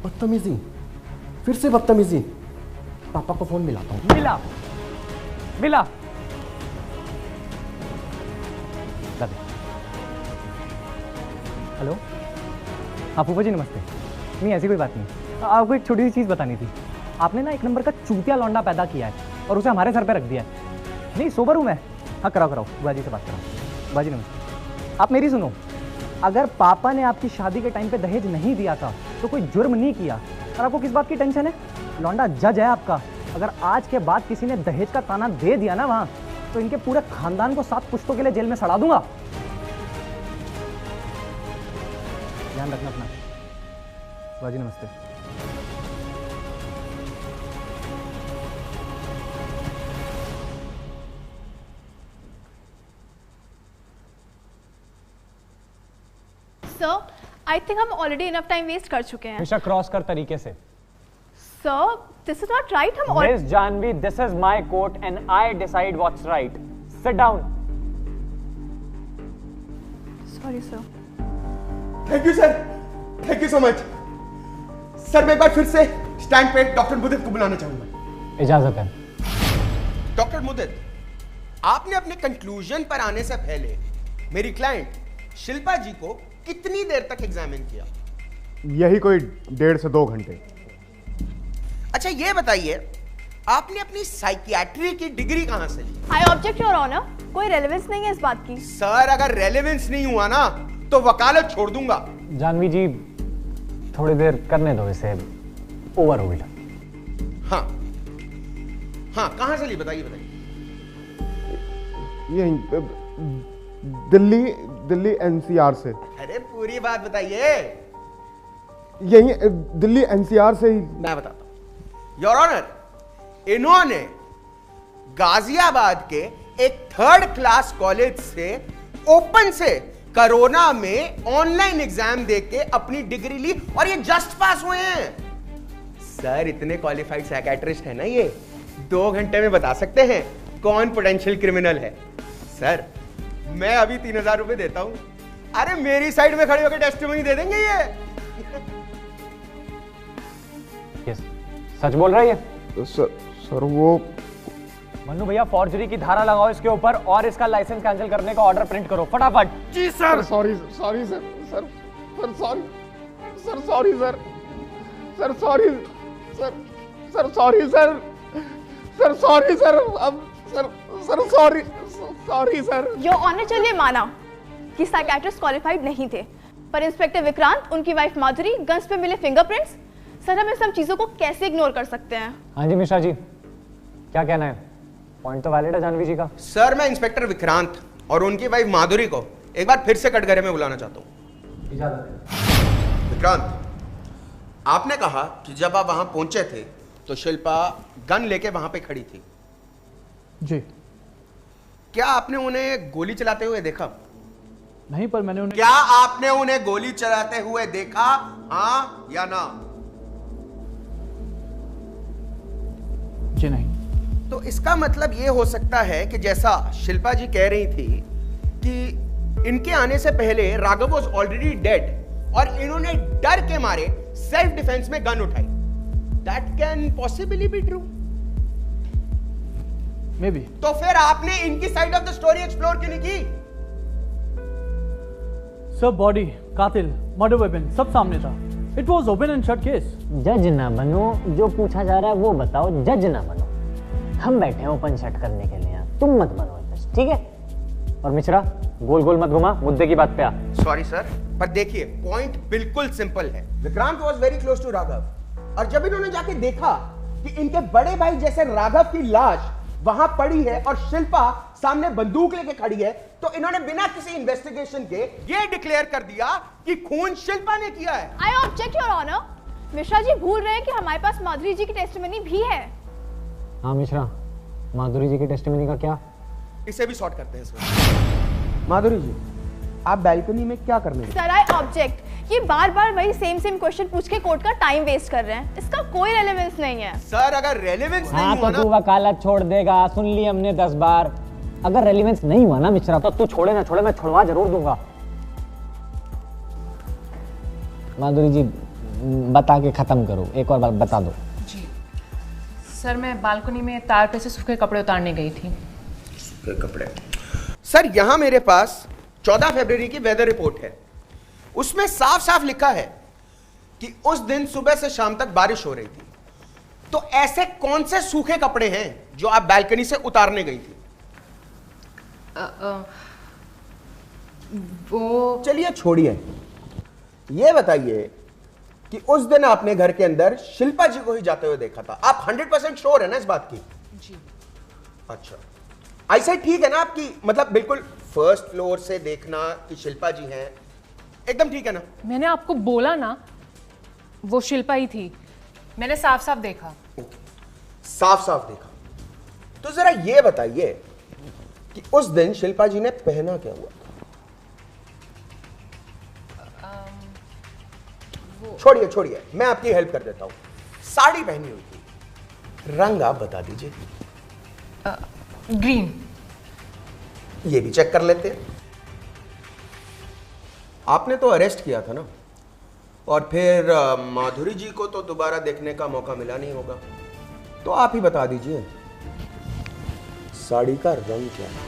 Speaker 2: बदतमीजी, फिर से बदतमीजी। पापा को फोन मिलाता हूँ।
Speaker 5: मिला मिला।
Speaker 3: हेलो, हाँ फूफा जी नमस्ते। नहीं ऐसी कोई बात नहीं, आपको एक छोटी सी चीज़ बतानी थी। आपने ना एक नंबर का चूतिया लौंडा पैदा किया है और उसे हमारे सर पे रख दिया है। नहीं सोबर हूँ मैं। हाँ कराओ कराओ, बुआ जी से बात कराओ। बुआ जी नमस्ते। आप मेरी सुनो, अगर पापा ने आपकी शादी के टाइम पे दहेज नहीं दिया था तो कोई जुर्म नहीं किया। और आपको किस बात की टेंशन है? लौंडा जज है आपका। अगर आज के बाद किसी ने दहेज का ताना दे दिया ना वहाँ, तो इनके पूरे खानदान को 7 पुश्तों के लिए जेल में सड़ा दूंगा। ध्यान रखना अपना। बुआ जी नमस्ते।
Speaker 6: सर, आई थिंक हम ऑलरेडी इनफ टाइम वेस्ट कर चुके हैं।
Speaker 5: हमेशा क्रॉस कर तरीके से।
Speaker 6: Sir, this is not right. हम
Speaker 5: miss Jahnavi, this is my court and I decide what's right. Sit down.
Speaker 6: Sorry sir.
Speaker 16: Thank you sir, thank you so much sir. मैं एक बार फिर से स्टैंड पे डॉक्टर मुदित को बुलाना चाहूंगा।
Speaker 5: इजाजत है।
Speaker 16: डॉक्टर मुदित, आपने अपने कंक्लूजन पर आने से पहले मेरी क्लाइंट शिल्पा जी को कितनी देर तक एग्जामिन किया?
Speaker 1: यही कोई 1.5 से 2 घंटे।
Speaker 16: अच्छा ये बताइए, आपने अपनी साइकियाट्री की डिग्री कहां से ली?
Speaker 6: आई ऑब्जेक्ट योर ऑनर, कोई रेलेवेंस नहीं है इस बात की।
Speaker 16: सर, अगर रेलेवेंस नहीं हुआ ना तो वकालत छोड़ दूंगा।
Speaker 5: जानवी जी, थोड़ी देर करने दो इसे, ओवर होल्ड।
Speaker 16: हाँ हाँ, कहां से ली बताइए बताइए।
Speaker 1: ये दिल्ली एनसीआर से।
Speaker 16: अरे पूरी बात बताइए।
Speaker 1: यही दिल्ली एनसीआर से ही।
Speaker 16: मैं बताता हूं योर ऑनर, इन्होंने गाजियाबाद के एक 3rd क्लास कॉलेज से ओपन से कोरोना में ऑनलाइन एग्जाम देके अपनी डिग्री ली और ये जस्ट पास हुए हैं। सर, इतने क्वालिफाइड साइकियाट्रिस्ट है ना, ये 2 घंटे में बता सकते हैं कौन पोटेंशियल क्रिमिनल है। सर मैं अभी 3000 रुपए देता हूं, अरे मेरी साइड में खड़े होकर टेस्टिमनी दे देंगे ये।
Speaker 5: यस, सच बोल रहा है ये?
Speaker 1: सर वो
Speaker 3: मन्नू भैया फॉर्जरी की धारा लगाओ इसके ऊपर और इसका लाइसेंस कैंसिल करने का ऑर्डर प्रिंट करो फटाफट।
Speaker 1: जी sir. Sorry sorry sir sir sir sorry sir sorry sir sir sorry sir sir sorry sir sir sorry sir अब sir sir sorry sorry sir.
Speaker 6: Your honour, चलिए माना कि साइकियाट्रिस्ट क्वालिफाइड नहीं थे, पर इंस्पेक्टर विक्रांत, उनकी वाइफ माधुरी, गन्स पे मिले फिंगरप्रिंट्स, सर हम इन सब चीजों को कैसे इग्नोर कर सकते हैं?
Speaker 5: हाँ जी मिश्रा जी, क्या कहना है? पॉइंट तो वैलिड है जानवी जी का।
Speaker 16: सर मैं इंस्पेक्टर विक्रांत और उनकी वाइफ माधुरी को एक बार फिर से कटघरे में बुलाना चाहता हूँ। विक्रांत, आपने कहा कि जब आप वहां पहुंचे थे तो शिल्पा गन लेके वहां पे खड़ी थी।
Speaker 12: जी।
Speaker 16: क्या आपने उन्हें गोली चलाते हुए देखा?
Speaker 12: नहीं, पर मैंने उन्हें।
Speaker 16: क्या आपने उन्हें गोली चलाते हुए देखा, हाँ या ना?
Speaker 12: जी नहीं।
Speaker 16: तो इसका मतलब यह हो सकता है कि जैसा शिल्पा जी कह रही थी कि इनके आने से पहले राघव वाज ऑलरेडी डेड और इन्होंने डर के मारे सेल्फ डिफेंस में गन उठाई। That can possibly be true.
Speaker 12: May be.
Speaker 16: तो फिर आपने इनकी side of the story explore क्यों नहीं की?
Speaker 12: सब बॉडी, कातिल, मर्डर वेपन सब सामने था। It was open and shut case.
Speaker 5: जज ना बनो, जो पूछा जा रहा है वो बताओ, जज ना बनो। हम बैठे हैं ओपन शट करने के लिए यहाँ, तुम मत बनो जज, ठीक है? और मिश्रा, गोल गोल मत घुमा, मुद्दे की बात पे आ।
Speaker 16: सॉरी सर, पर देखिए पॉइंट बिल्कुल सिंपल है। Vikrant was very close to Raghav और जब इन्होंने जाके देखा कि इनके बड़े भाई जैसे राघव की लाश वहां पड़ी है और शिल्पा सामने बंदूक लेके खड़ी है, तो इन्होंने बिना किसी इन्वेस्टिगेशन के ये डिक्लेयर कर दिया कि खून शिल्पा ने किया है।
Speaker 6: I object your honour. Mishra ji भूल रहे हैं कि हमारे पास माधुरी जी की टेस्टिमनी भी है।
Speaker 5: हाँ मिश्रा, माधुरी जी की टेस्टिमनी का क्या?
Speaker 16: इसे भी सॉर्ट करते हैं सर। माधुरी जी, आप बैल्कनी में क्या करने गए?
Speaker 6: Sir I object. ये बार बार वही सेम क्वेश्चन पूछ के कोर्ट का टाइम वेस्ट कर रहे हैं, इसका कोई रेलेवेंस नहीं है।
Speaker 16: सर अगर रेलेवेंस
Speaker 5: हाँ
Speaker 16: नहीं हुआ
Speaker 5: तो तू वकालत छोड़ देगा, सुन ली हमने 10 बार। अगर रेलेवेंस नहीं हुआ ना मिश्रा, तो तू छोड़े ना छोड़े, मैं छुड़वा जरूर दूंगा। माधुरी जी बता के खत्म करो, एक और बार बता दो।
Speaker 11: जी सर, मैं बालकनी में तार पे से सूखे कपड़े उतारने गई थी।
Speaker 16: सूखे कपड़े? सर यहाँ मेरे पास 14 फरवरी की वेदर रिपोर्ट है, उसमें साफ साफ लिखा है कि उस दिन सुबह से शाम तक बारिश हो रही थी। तो ऐसे कौन से सूखे कपड़े हैं जो आप बैल्कनी से उतारने गई थी?
Speaker 11: वो
Speaker 16: चलिए छोड़िए, ये बताइए कि उस दिन आपने घर के अंदर शिल्पा जी को ही जाते हुए देखा था। आप 100% श्योर है ना इस बात की?
Speaker 11: जी।
Speaker 16: अच्छा, ऐसा ठीक है ना आपकी, मतलब बिल्कुल फर्स्ट फ्लोर से देखना कि शिल्पा जी हैं, एकदम ठीक है ना?
Speaker 11: मैंने आपको बोला ना वो शिल्पा ही थी, मैंने साफ साफ देखा।
Speaker 16: साफ साफ देखा? तो जरा ये बताइए कि उस दिन शिल्पा जी ने पहना क्या हुआ था? छोड़िए छोड़िए, मैं आपकी हेल्प कर देता हूं। साड़ी पहनी हुई थी, रंग आप बता दीजिए।
Speaker 11: ग्रीन।
Speaker 16: ये भी चेक कर लेते हैं। आपने तो अरेस्ट किया था ना, और फिर माधुरी जी को तो दोबारा देखने का मौका मिला नहीं होगा, तो आप ही बता दीजिए साड़ी का रंग क्या है?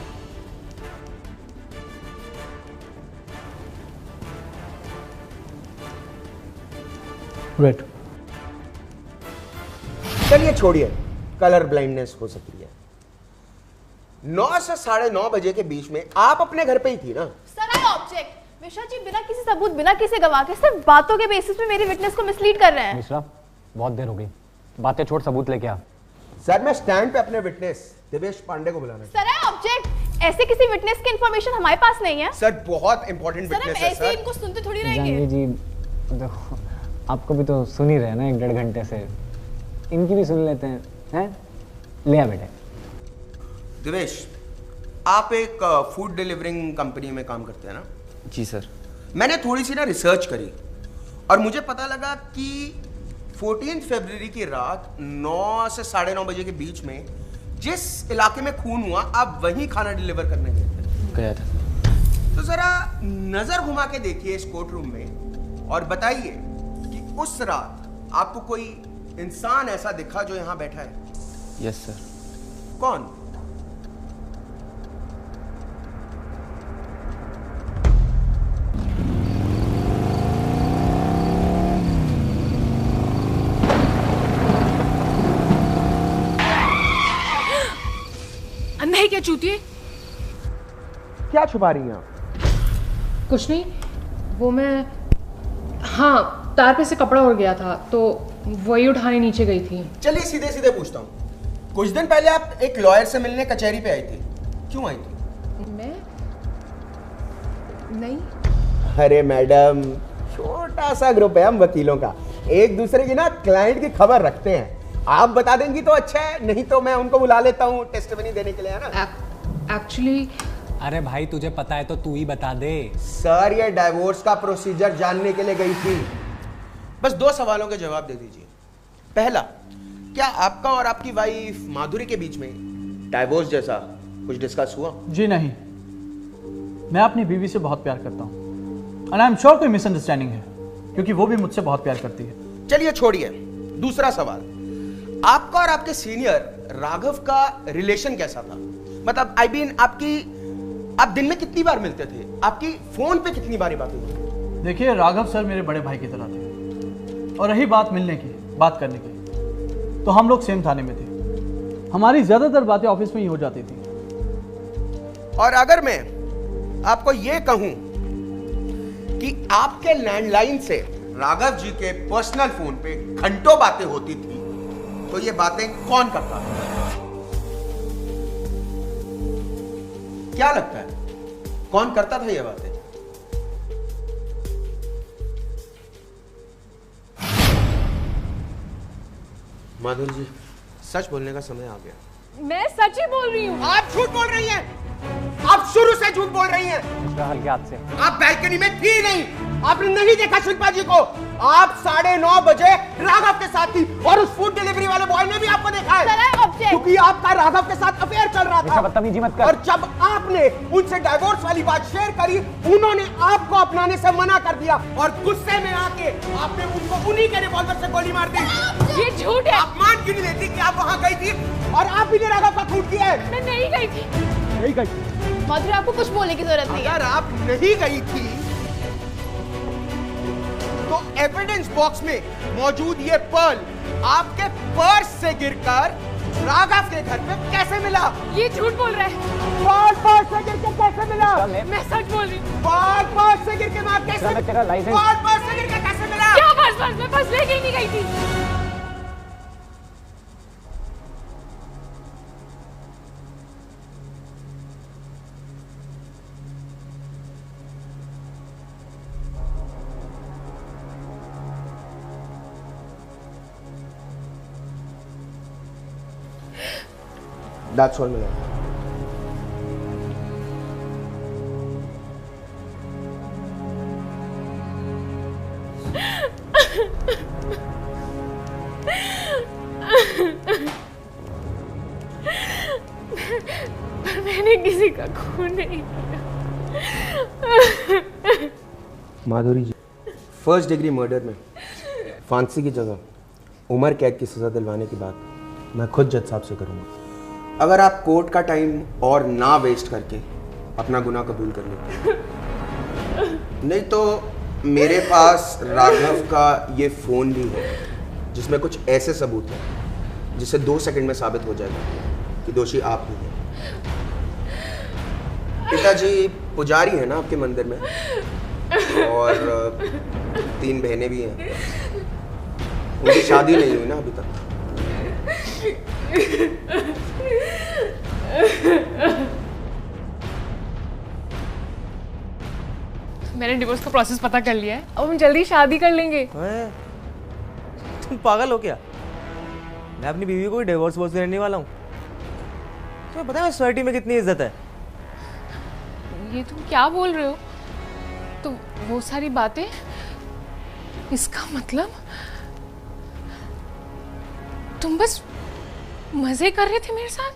Speaker 12: रेड।
Speaker 16: चलिए छोड़िए, कलर ब्लाइंडनेस हो सकती है। 9 से 9:30 बजे के बीच में आप अपने घर पे ही थी ना?
Speaker 6: Sir I object. Mishra ji बिना किसी सबूत, बिना किसी गवाह के सिर्फ बातों के बेसिस पे मेरे विटनेस को मिसलीड कर रहे हैं।
Speaker 5: मिश्रा, बहुत देर हो गई, बातें छोड़ सबूत लेके आ।
Speaker 16: सर मैं स्टैंड पे अपने विटनेस दिवेश पांडे को बुलाना।
Speaker 6: Sir I object. ऐसे किसी विटनेस की इंफॉर्मेशन हमारे पास नहीं है।
Speaker 16: सर बहुत इंपॉर्टेंट विटनेस है
Speaker 6: सर। ऐसे इनको सुनते थोड़ी रहेंगे।
Speaker 5: जानवी जी देखो, आपको भी तो सुन ही रहे ना 1-1.5 घंटे से, इनकी भी सुन लेते हैं। ले आ बेटे।
Speaker 16: दिवेश, आप एक फूड डिलीवरिंग कंपनी में काम करते हैं ना?
Speaker 19: जी सर।
Speaker 16: मैंने थोड़ी सी ना रिसर्च करी और मुझे पता लगा कि 14 फरवरी की रात 9 से 9:30 बजे के बीच में जिस इलाके में खून हुआ आप वहीं खाना डिलीवर करने गए थे?
Speaker 4: गया था।
Speaker 16: तो जरा नजर घुमा के देखिए इस कोर्ट रूम में और बताइए कि उस रात आपको कोई इंसान ऐसा दिखा जो यहां बैठा है?
Speaker 4: Yes sir.
Speaker 16: कौन?
Speaker 11: अंधा है क्या चूतिए?
Speaker 16: क्या छुपा रही हैं आप?
Speaker 11: कुछ नहीं, वो मैं, हाँ, तार पे से कपड़ा उड़ गया था तो वही उठाने नीचे गई थी।
Speaker 16: चलिए सीधे सीधे पूछता हूँ, कुछ दिन पहले आप एक लॉयर से मिलने कचहरी पे आई थी, क्यों आई थी?
Speaker 11: मैं नहीं।
Speaker 16: अरे मैडम, छोटा सा ग्रुप है हम वकीलों का, एक दूसरे की ना क्लाइंट की खबर रखते हैं। आप बता देंगी तो अच्छा है, नहीं तो मैं उनको बुला लेता हूँ टेस्टिमनी देने के लिए, है ना?
Speaker 11: एक्चुअली
Speaker 7: अरे भाई तुझे पता है तो तू ही बता दे।
Speaker 16: सर ये डाइवोर्स का प्रोसीजर जानने के लिए गई थी। बस 2 सवालों के जवाब दे दीजिए। पहला, क्या आपका और आपकी वाइफ माधुरी के बीच में डाइवोर्स जैसा कुछ डिस्कस हुआ?
Speaker 12: जी नहीं, मैं अपनी बीवी से बहुत प्यार करता हूँ एंड आई एम श्योर कोई मिसअंडरस्टैंडिंग है, क्योंकि वो भी मुझसे बहुत प्यार करती है।
Speaker 16: चलिए छोड़िए, दूसरा सवाल, आपका और आपके सीनियर राघव का रिलेशन कैसा था? मतलब आई मीन आप दिन में कितनी बार मिलते थे? आपकी फोन पे कितनी बारी बात हुई?
Speaker 12: देखिए, राघव सर मेरे बड़े भाई की तरह थे, और रही बात मिलने की, बात करने की, तो हम लोग सेम थाने में थे। हमारी ज्यादातर बातें ऑफिस में ही हो जाती थी।
Speaker 16: और अगर मैं आपको यह कहूं कि आपके लैंडलाइन से राघव जी के पर्सनल फोन पे घंटों बातें होती थी, तो ये बातें कौन करता था? क्या लगता है, कौन करता था ये बातें? माधुरी जी, सच बोलने का समय आ गया।
Speaker 11: मैं सच ही बोल रही हूँ।
Speaker 16: आप झूठ बोल रही हैं, आप शुरू से झूठ बोल रही हैं।
Speaker 3: हल्के हाथ से।
Speaker 16: आप बैल्कनी में थी नहीं, आपने नहीं देखा शिल्पा जी को। आप 9:30 बजे राघव के साथ थी, और उस फूड डिलीवरी वाले बॉय ने भी आपको देखा है, क्योंकि आपका राघव के साथ अफेयर चल रहा था।
Speaker 3: बदतमीजी मत कर।
Speaker 16: और जब आपने उनसे डाइवोर्स वाली बात शेयर करी, उन्होंने आपको अपनाने से मना कर दिया, और गुस्से में आके आपने उनको उन्हीं के रिवॉल्वर से गोली मार दी।
Speaker 11: ये झूठ है।
Speaker 16: आप मान क्यों नहीं लेती कि आप वहां गई थी और आप भी ने राघव का खून किया है?
Speaker 11: मैं नहीं गई थी।
Speaker 16: नहीं गई।
Speaker 6: माधुरी, आपको कुछ बोलने की जरूरत नहीं है।
Speaker 16: अगर आप नहीं गई थी तो एविडेंस बॉक्स में मौजूद ये पर्ल आपके पर्स से गिरकर राघव के घर पे कैसे मिला?
Speaker 11: ये झूठ बोल रहा है।
Speaker 16: पर्स से गिर के कैसे मिला?
Speaker 11: मैं सच बोल रही हूँ।
Speaker 16: पर्स से गिर के मैं कैसे? पर्स से गिर के कैसे मिला?
Speaker 11: क्या पर्स? मैं पर्स लेके ही नहीं गई थी।
Speaker 16: That's all, Milan.
Speaker 11: मैंने किसी का खून नहीं किया।
Speaker 16: माधुरी जी, फर्स्ट डिग्री मर्डर में फांसी की जगह उम्र कैद की सजा दिलवाने की बात मैं खुद जज साहब से करूंगा। अगर आप कोर्ट का टाइम और ना वेस्ट करके अपना गुनाह कबूल कर लेते, नहीं तो मेरे पास राघव का ये फोन भी है जिसमें कुछ ऐसे सबूत हैं जिससे 2 सेकंड में साबित हो जाएगा कि दोषी आप ही हैं। पिताजी पुजारी है ना आपके मंदिर में, और 3 बहनें भी हैं। उनकी शादी नहीं हुई ना अभी तक।
Speaker 11: मैंने डिवोर्स का प्रोसेस पता कर लिया है, अब हम जल्दी शादी कर लेंगे।
Speaker 19: तुम पागल हो क्या? मैं अपनी बीवी को डिवोर्स बोल देने वाला हूँ। तुम्हें पता है सोसाइटी में कितनी इज्जत है?
Speaker 11: ये तुम क्या बोल रहे हो? तो वो सारी बातें, इसका मतलब तुम बस मजे कर रहे थे मेरे साथ?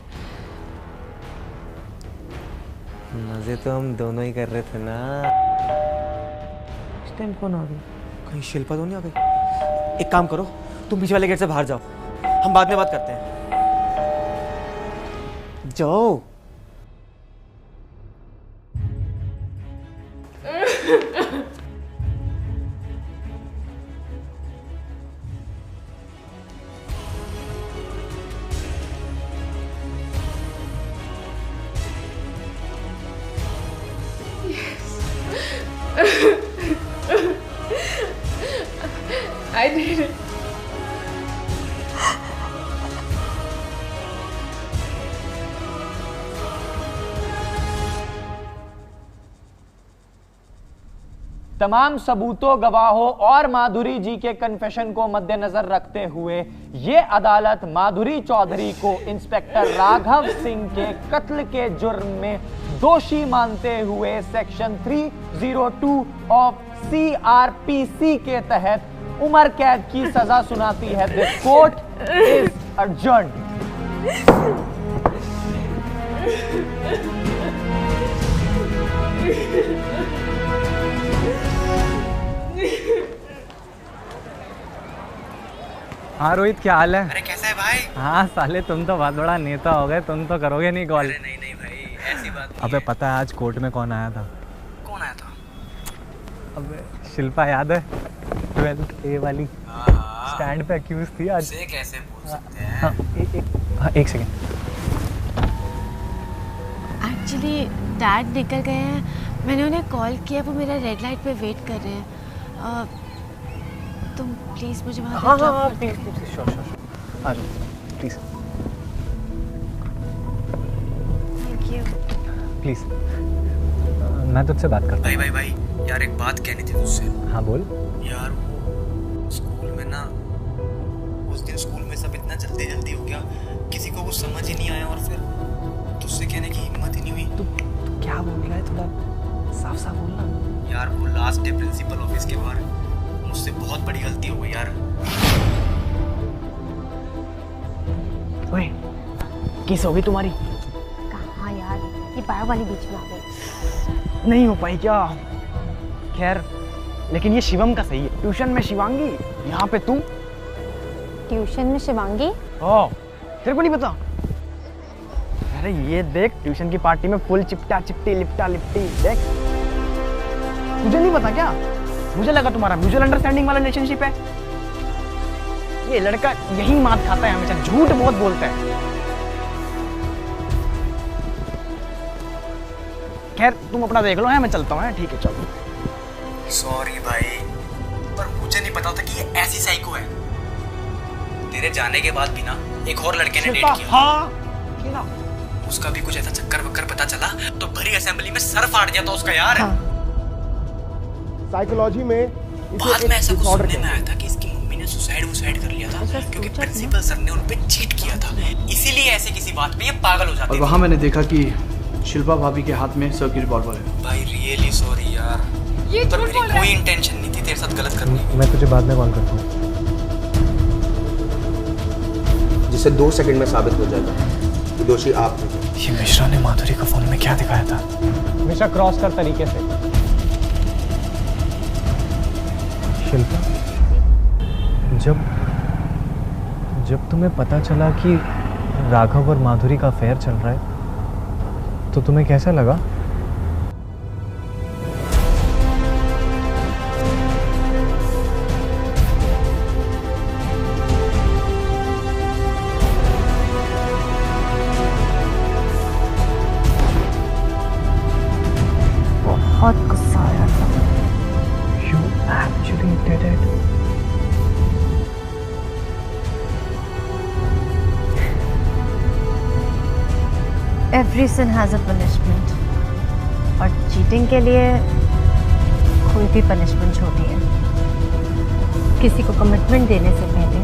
Speaker 19: मजे तो हम दोनों ही कर रहे थे ना। इस टाइम कौन आ गई? कहीं शिल्पा तो नहीं आ गई? एक काम करो, तुम पीछे वाले गेट से बाहर जाओ, हम बाद में बात करते हैं। जाओ।
Speaker 11: I did it.
Speaker 5: तमाम सबूतों, गवाहों और माधुरी जी के कन्फेशन को मद्देनजर रखते हुए ये अदालत माधुरी चौधरी को इंस्पेक्टर राघव सिंह के कत्ल के जुर्म में दोषी मानते हुए सेक्शन 302 ऑफ CRPC के तहत उम्र कैद की सजा सुनाती है। This court is adjourned.
Speaker 3: हाँ रोहित, क्या हाल है?
Speaker 19: अरे कैसा है भाई?
Speaker 3: हाँ साले, तुम तो बहुत बड़ा नेता हो गए, तुम तो करोगे नहीं कॉल।
Speaker 19: अरे नहीं नहीं भाई, ऐसी बात।
Speaker 3: अबे पता है आज कोर्ट में कौन आया था?
Speaker 19: कौन आया था?
Speaker 3: अबे शिल्पा, याद है 12th A वाली? स्टैंड पे अक्यूज थी आज।
Speaker 19: से कैसे बोल सकते हैं?
Speaker 3: एक सेकंड।
Speaker 9: एक्चुअली डैड निकल गए हैं, मैंने उन्हें कॉल किया, वो मेरा रेड लाइट पे वेट कर रहे हैं। तुम प्लीज मुझे वहाँ
Speaker 3: हाँ हाँ प्लीज श्योर आ जाओ प्लीज।
Speaker 9: Thank you.
Speaker 3: प्लीज मैं तुझसे बात करता हूँ।
Speaker 19: भाई भाई भाई यार, एक बात कहनी थी तुझसे।
Speaker 3: हाँ बोल।
Speaker 19: यार वो स्कूल में ना, उस दिन स्कूल में सब इतना जल्दी जल्दी हो गया, किसी को कुछ समझ ही नहीं आया और फिर तुझसे कहने की हिम्मत ही नहीं हुई।
Speaker 3: तू क्या बोल रहा है? थोड़ा साफ साफ बोलना
Speaker 19: यार। वो लास्ट डे प्रिंसिपल ऑफिस के बाहर मुझसे बहुत बड़ी गलती हो गई यार।
Speaker 5: ओए, किस हो गई तुम्हारी?
Speaker 9: कहाँ यार, ये बायो वाली बीच में आ गई।
Speaker 5: नहीं हो पाई क्या? खैर, लेकिन ये शिवम का सही है। ट्यूशन में शिवांगी, यहाँ पे तू।
Speaker 9: ट्यूशन में शिवांगी?
Speaker 5: ओह, तेरे को नहीं पता? अरे ये देख, ट्यूशन की पार्टी में फुल चिपटा चिपटी लिपटा लिपटी देख। तुझे नहीं पता क्या? मुझे लगा तुम्हारा म्यूचुअल अंडरस्टैंडिंग वाला रिलेशनशिप है। ये लड़का यही मात खाता है हमेशा, झूठ बहुत बोलता है। खैर तुम अपना देख लो, है मैं चलता हूँ। ठीक है चलो।
Speaker 19: सॉरी भाई, पर मुझे नहीं पता था कि ये ऐसी साइको है। तेरे जाने के बाद भी ना एक और लड़के ने डेट किया।
Speaker 5: हाँ,
Speaker 19: उसका भी कुछ ऐसा चक्कर वक्कर पता चला तो भरी असेंबली में सर फाड़ दिया था उसका यार।
Speaker 1: साइकोलॉजी में
Speaker 19: बाद में ऐसा कुछ सुनने में आया था कि इसकी मम्मी ने सुसाइड कर लिया था क्योंकि प्रिंसिपल सर ने उन पे चीट किया था, इसीलिए ऐसे किसी बात पे ये पागल हो जाते
Speaker 12: और वहाँ मैंने देखा कि शिल्पा भाभी के हाथ में सर की रिवॉल्वर है।
Speaker 19: भाई रियली सॉरी यार,
Speaker 11: ये
Speaker 19: पर मेरी कोई इंटेंशन नहीं थी तेरे साथ गलत करने की।
Speaker 3: मैं तुझे बाद में कॉल करता हूँ,
Speaker 16: जिससे 2 सेकंड में साबित हो जाएगा कि दोषी आप हैं।
Speaker 7: ये मिश्रा ने माधुरी को फोन में क्या दिखाया था?
Speaker 5: हमेशा क्रॉस कर तरीके से।
Speaker 3: शिल्पा, जब तुम्हें पता चला कि राघव और माधुरी का अफेयर चल रहा है तो तुम्हें कैसा लगा?
Speaker 9: बहुत गुस्सा आया था।
Speaker 3: You actually did it.
Speaker 9: Every sin has a punishment, और चीटिंग के लिए कोई भी पनिशमेंट छोटी है। किसी को कमिटमेंट देने से पहले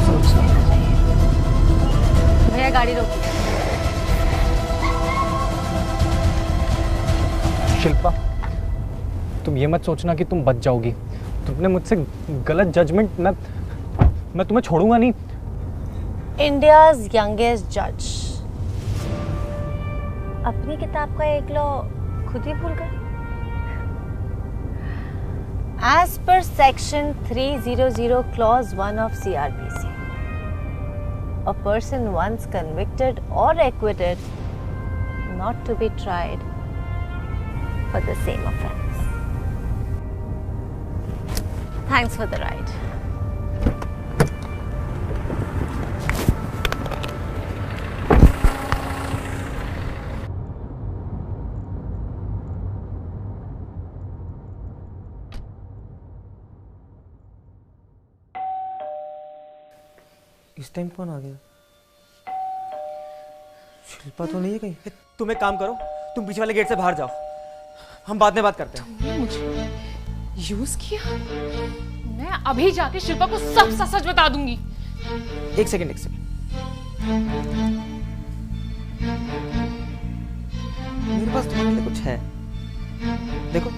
Speaker 9: सोच लेना चाहिए। भैया गाड़ी रोकिए।
Speaker 3: शिल्पा, तुम ये मत सोचना कि तुम बच जाओगी। तुमने मुझसे गलत जजमेंट, मैं तुम्हें छोड़ूंगा नहीं।
Speaker 9: India's youngest judge, अपनी किताब का एक लॉ खुद ही भूल गए। As per section 300 clause 1 of CRPC, a person once convicted or acquitted not to be tried for the same offense. Thanks for the ride.
Speaker 15: इस टाइम कौन आ गया? शिल्पा तो नहीं है कहीं? तुम एक काम करो, तुम पीछे वाले गेट से बाहर जाओ, हम बाद में बात करते हैं।
Speaker 11: तुमने मुझे यूज किया? मैं अभी जाके शिल्पा को सब सच बता दूंगी।
Speaker 15: एक सेकंड। मेरे पास तुम्हारे लिए कुछ है, देखो।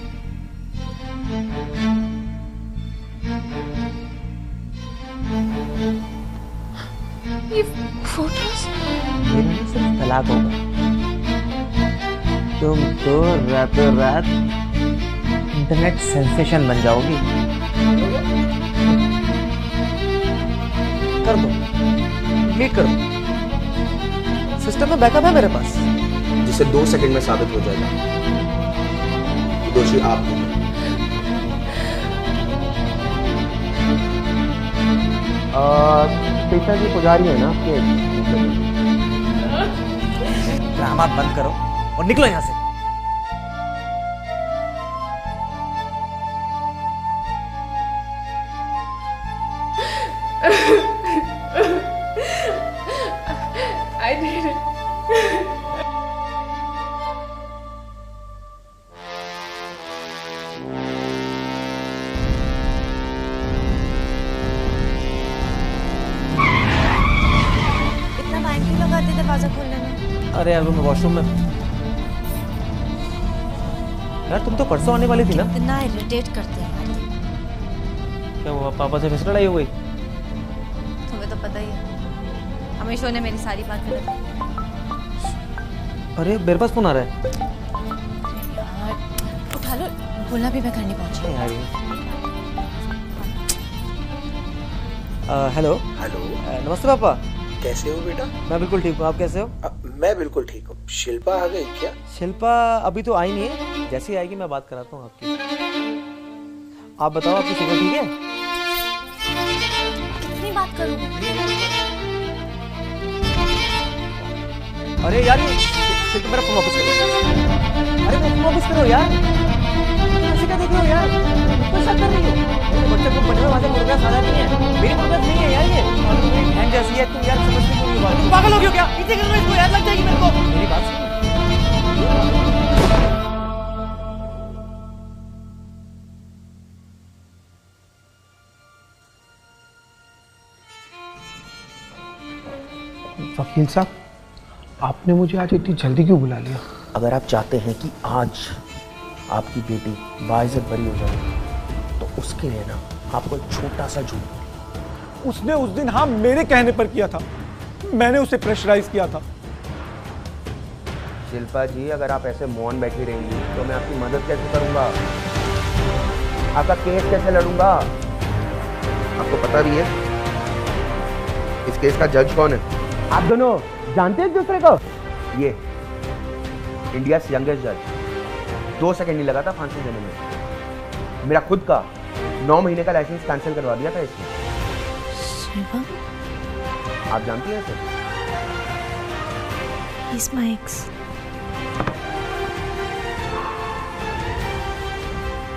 Speaker 11: ये फोटोज
Speaker 15: तलाक होगा। तुम तो रातों रात इंटरनेट सेंसेशन बन जाओगी। कर दो, डिलीट कर दो। सिस्टम में बैकअप है मेरे पास,
Speaker 16: जिसे 2 सेकंड में साबित हो जाएगा कि दोषी आप हैं।
Speaker 1: पेशा जी पुजारी है ना आपके?
Speaker 15: ड्रामा बंद करो और निकलो यहाँ से।
Speaker 11: I did it.
Speaker 9: इतना टाइम क्यों लगाते दरवाजा खोलने में?
Speaker 15: अरे यार मैं वॉशरूम में। यार तुम तो परसों आने वाली थी ना?
Speaker 9: कितना इरिटेट करते हैं यार।
Speaker 15: क्या हुआ, पापा से फिर लड़ाई हो गई?
Speaker 9: तुम्हें तो पता ही है, हमेशा ने मेरी सारी बात गलत की।
Speaker 15: अरे मेरे पास फोन आ रहा है।
Speaker 9: यार उठा लो, बोलना भी मैं घर नहीं पहुंची।
Speaker 15: हेलो।
Speaker 16: हेलो।
Speaker 15: नमस्ते पापा।
Speaker 16: कैसे हो बेटा?
Speaker 15: मैं बिल्कुल ठीक हूँ, आप कैसे हो?
Speaker 16: मैं बिल्कुल ठीक हूँ। शिल्पा आ गई क्या?
Speaker 15: शिल्पा अभी तो आई नहीं है, जैसे ही आएगी मैं बात कराता हूँ आपकी। आप बताओ, आपकी शुगर ठीक है?
Speaker 9: कितनी बात करूँ?
Speaker 15: अरे यार शिल्पा मेरा फोन वापस करो। अरे फोन वापस करो यार, ऐसे क्या देख रहे हो यार? तो शक कर रही हो? मेरे बच्चे को पढ़ने में वहाँ से मुर्गा सारा नहीं है, मेरी मुर्गा नहीं है यार ये। और तुम एक बहन जैसी है, तुम यार समझते क्यों नहीं बात? तुम पागल हो गए हो क्या? इतने कर इसको याद लग जाएगी मेरे को। मेरी बात सुनो।
Speaker 13: वकील साहब, आपने मुझे आज इतनी जल्दी क्यों बुला लिया?
Speaker 16: अगर आप चाहते हैं कि आज आपकी बेटी बाइज्जत बरी हो जाए तो उसके लिए ना आपको एक छोटा सा झूठ।
Speaker 13: उसने उस दिन हाँ मेरे कहने पर किया था, मैंने उसे प्रेशराइज किया था।
Speaker 16: शिल्पा जी, अगर आप ऐसे मौन बैठी रहेंगी तो मैं आपकी मदद कैसे करूंगा? आपका केस कैसे लड़ूंगा? आपको पता भी है इस केस का जज कौन है?
Speaker 1: आप दोनों जानते हैं एक दूसरे को?
Speaker 16: ये इंडिया यंगेस्ट जज। 2 सेकंड नहीं लगा था फांसी देने में। मेरा खुद का 9 महीने का लाइसेंस कैंसिल करवा दिया था इसने। आप जानती हैं इसे?
Speaker 9: He's my ex.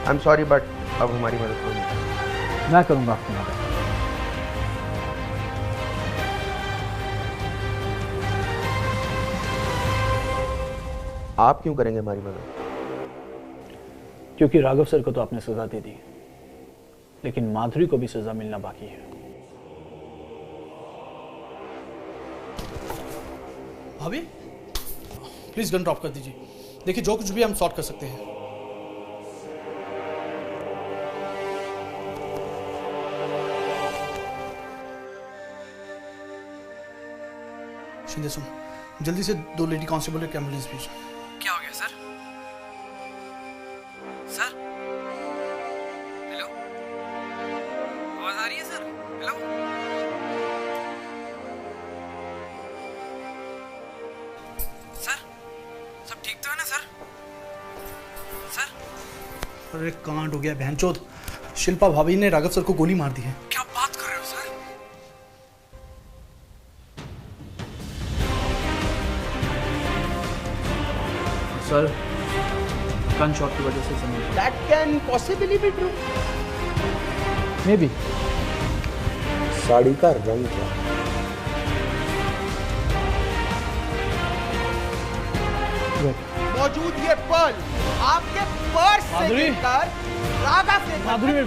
Speaker 16: I am sorry but अब हमारी मदद करो।
Speaker 3: मैं करूंगा आपकी मदद।
Speaker 16: आप क्यों करेंगे हमारी मदद?
Speaker 12: क्योंकि राघव सर को तो आपने सजा दे दी, लेकिन माधुरी को भी सजा मिलना बाकी है। भाभी प्लीज गन ड्रॉप कर दीजिए। देखिए जो कुछ भी हम सॉर्ट कर सकते हैं। शिंदे सुन, जल्दी से 2 लेडी कांस्टेबल एक एम्बुलेंस भेज।
Speaker 7: क्या हो गया सर? सर हेलो, आवाज आ रही है सर? हेलो सर, सब ठीक तो है ना सर? सर
Speaker 12: अरे कांड हो गया बहनचोद, शिल्पा भाभी ने राघव सर को गोली मार दी है।
Speaker 7: क्या बात कर रहे हो सर?
Speaker 12: सर गन शॉट की वजह से समझ।
Speaker 16: That can possibly be true.
Speaker 12: Maybe.
Speaker 16: Sari का रंग क्या? मौजूद ये पर्ल आपके पर्स से गिरकर राघव से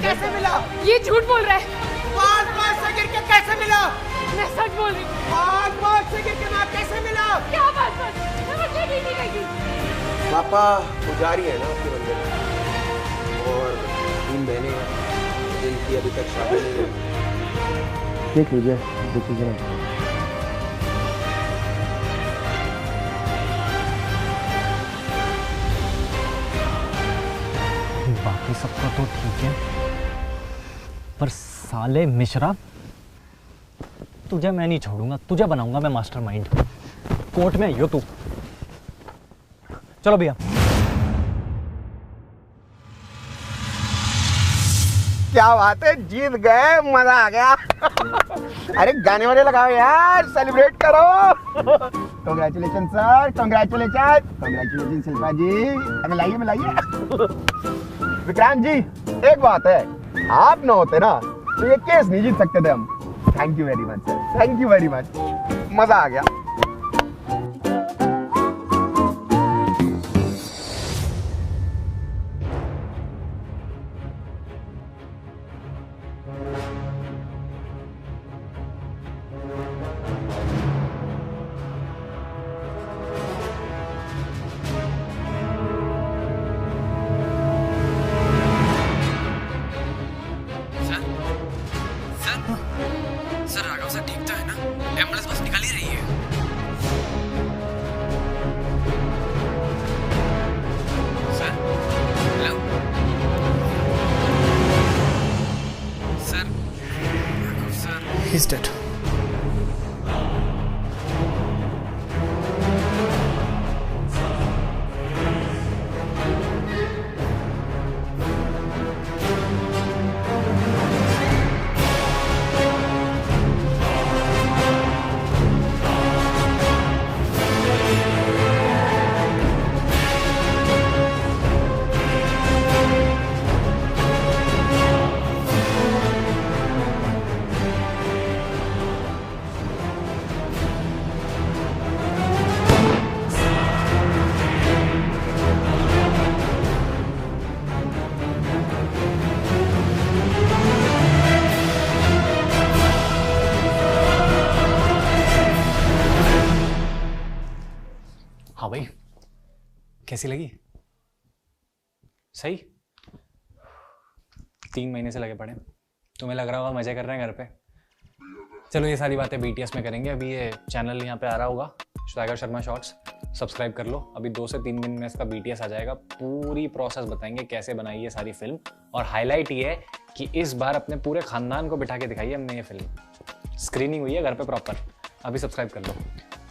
Speaker 16: कैसे मिला?
Speaker 11: ये झूठ बोल रहा है।
Speaker 16: पर्स से गिर के कैसे मिला?
Speaker 11: मैं सच बोल रही हूँ।
Speaker 16: पर्स से गिर के ना कैसे मिला?
Speaker 11: क्या बात कर? मुझे भी नहीं लगी।
Speaker 16: पापा पुजारी है ना आपके मंदिर में, और 3 बहनें हैं जिनकी अभी तक शादी नहीं है। देख लीजिए, देख लीजिए ना।
Speaker 3: बाकी सबका तो ठीक है, पर साले मिश्रा, तुझे मैं नहीं छोड़ूंगा, तुझे बनाऊंगा मैं मास्टरमाइंड। कोर्ट में आइयो तू। चलो भैया।
Speaker 16: क्या बात है, जीत गए, मजा आ गया। अरे गाने वाने लगाओ यार, सेलिब्रेट करो। Congratulation sir, congratulation, congratulation Shilpa ji. मिलाइए मिलाइए। विक्रांत जी, एक बात है, आप ना होते ना तो ये केस नहीं जीत सकते थे हम। Thank you very much sir, thank you very much, मजा आ गया।
Speaker 7: सर राघव सर ठीक तो है ना? एम्बुलेंस बस निकल ही रही है। Sir hello sir, Raghav sir
Speaker 12: he is dead.
Speaker 7: हाँ भाई, कैसी लगी? सही? 3 महीने से लगे पड़े, तुम्हें लग रहा होगा मजे कर रहे हैं घर पे। चलो ये सारी बातें BTS में करेंगे। अभी ये चैनल यहाँ पे आ रहा होगा, स्वैगर शर्मा शॉर्ट्स, सब्सक्राइब कर लो। अभी 2 से 3 दिन में इसका BTS आ जाएगा। पूरी प्रोसेस बताएंगे कैसे बनाई है सारी फिल्म, और हाईलाइट ये है कि इस बार अपने पूरे खानदान को बिठा के दिखाई है हमने ये फिल्म। स्क्रीनिंग हुई है घर पे प्रॉपर। अभी सब्सक्राइब कर लो,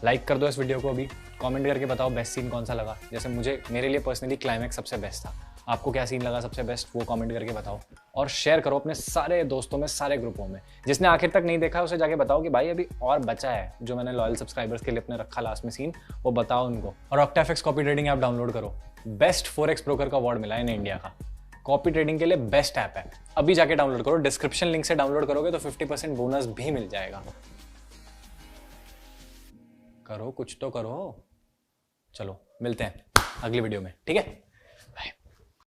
Speaker 7: लाइक कर दो इस वीडियो को। अभी कमेंट करके बताओ बेस्ट सीन कौन सा लगा। जैसे मेरे लिए पर्सनली क्लाइमैक्स सबसे बेस्ट था। आपको क्या सीन लगा सबसे बेस्ट, वो कमेंट करके बताओ। और शेयर करो अपने सारे दोस्तों में, सारे ग्रुपों में। जिसने आखिर तक नहीं देखा उसे जाके बताओ कि भाई अभी और बचा है, जो मैंने लॉयल सब्सक्राइबर्स के लिए अपने रखा लास्ट में सीन, वो बताओ उनको। और ऑक्टाफिक्स कॉपी ट्रेडिंग ऐप डाउनलोड करो। बेस्ट फोरेक्स ब्रोकर का अवार्ड मिला है इन्हें इंडिया का। कॉपी ट्रेडिंग के लिए बेस्ट ऐप है, अभी जाके डाउनलोड करो। डिस्क्रिप्शन लिंक से डाउनलोड करोगे तो 50% बोनस भी मिल जाएगा। करो कुछ तो करो। चलो मिलते हैं अगली वीडियो में, ठीक है?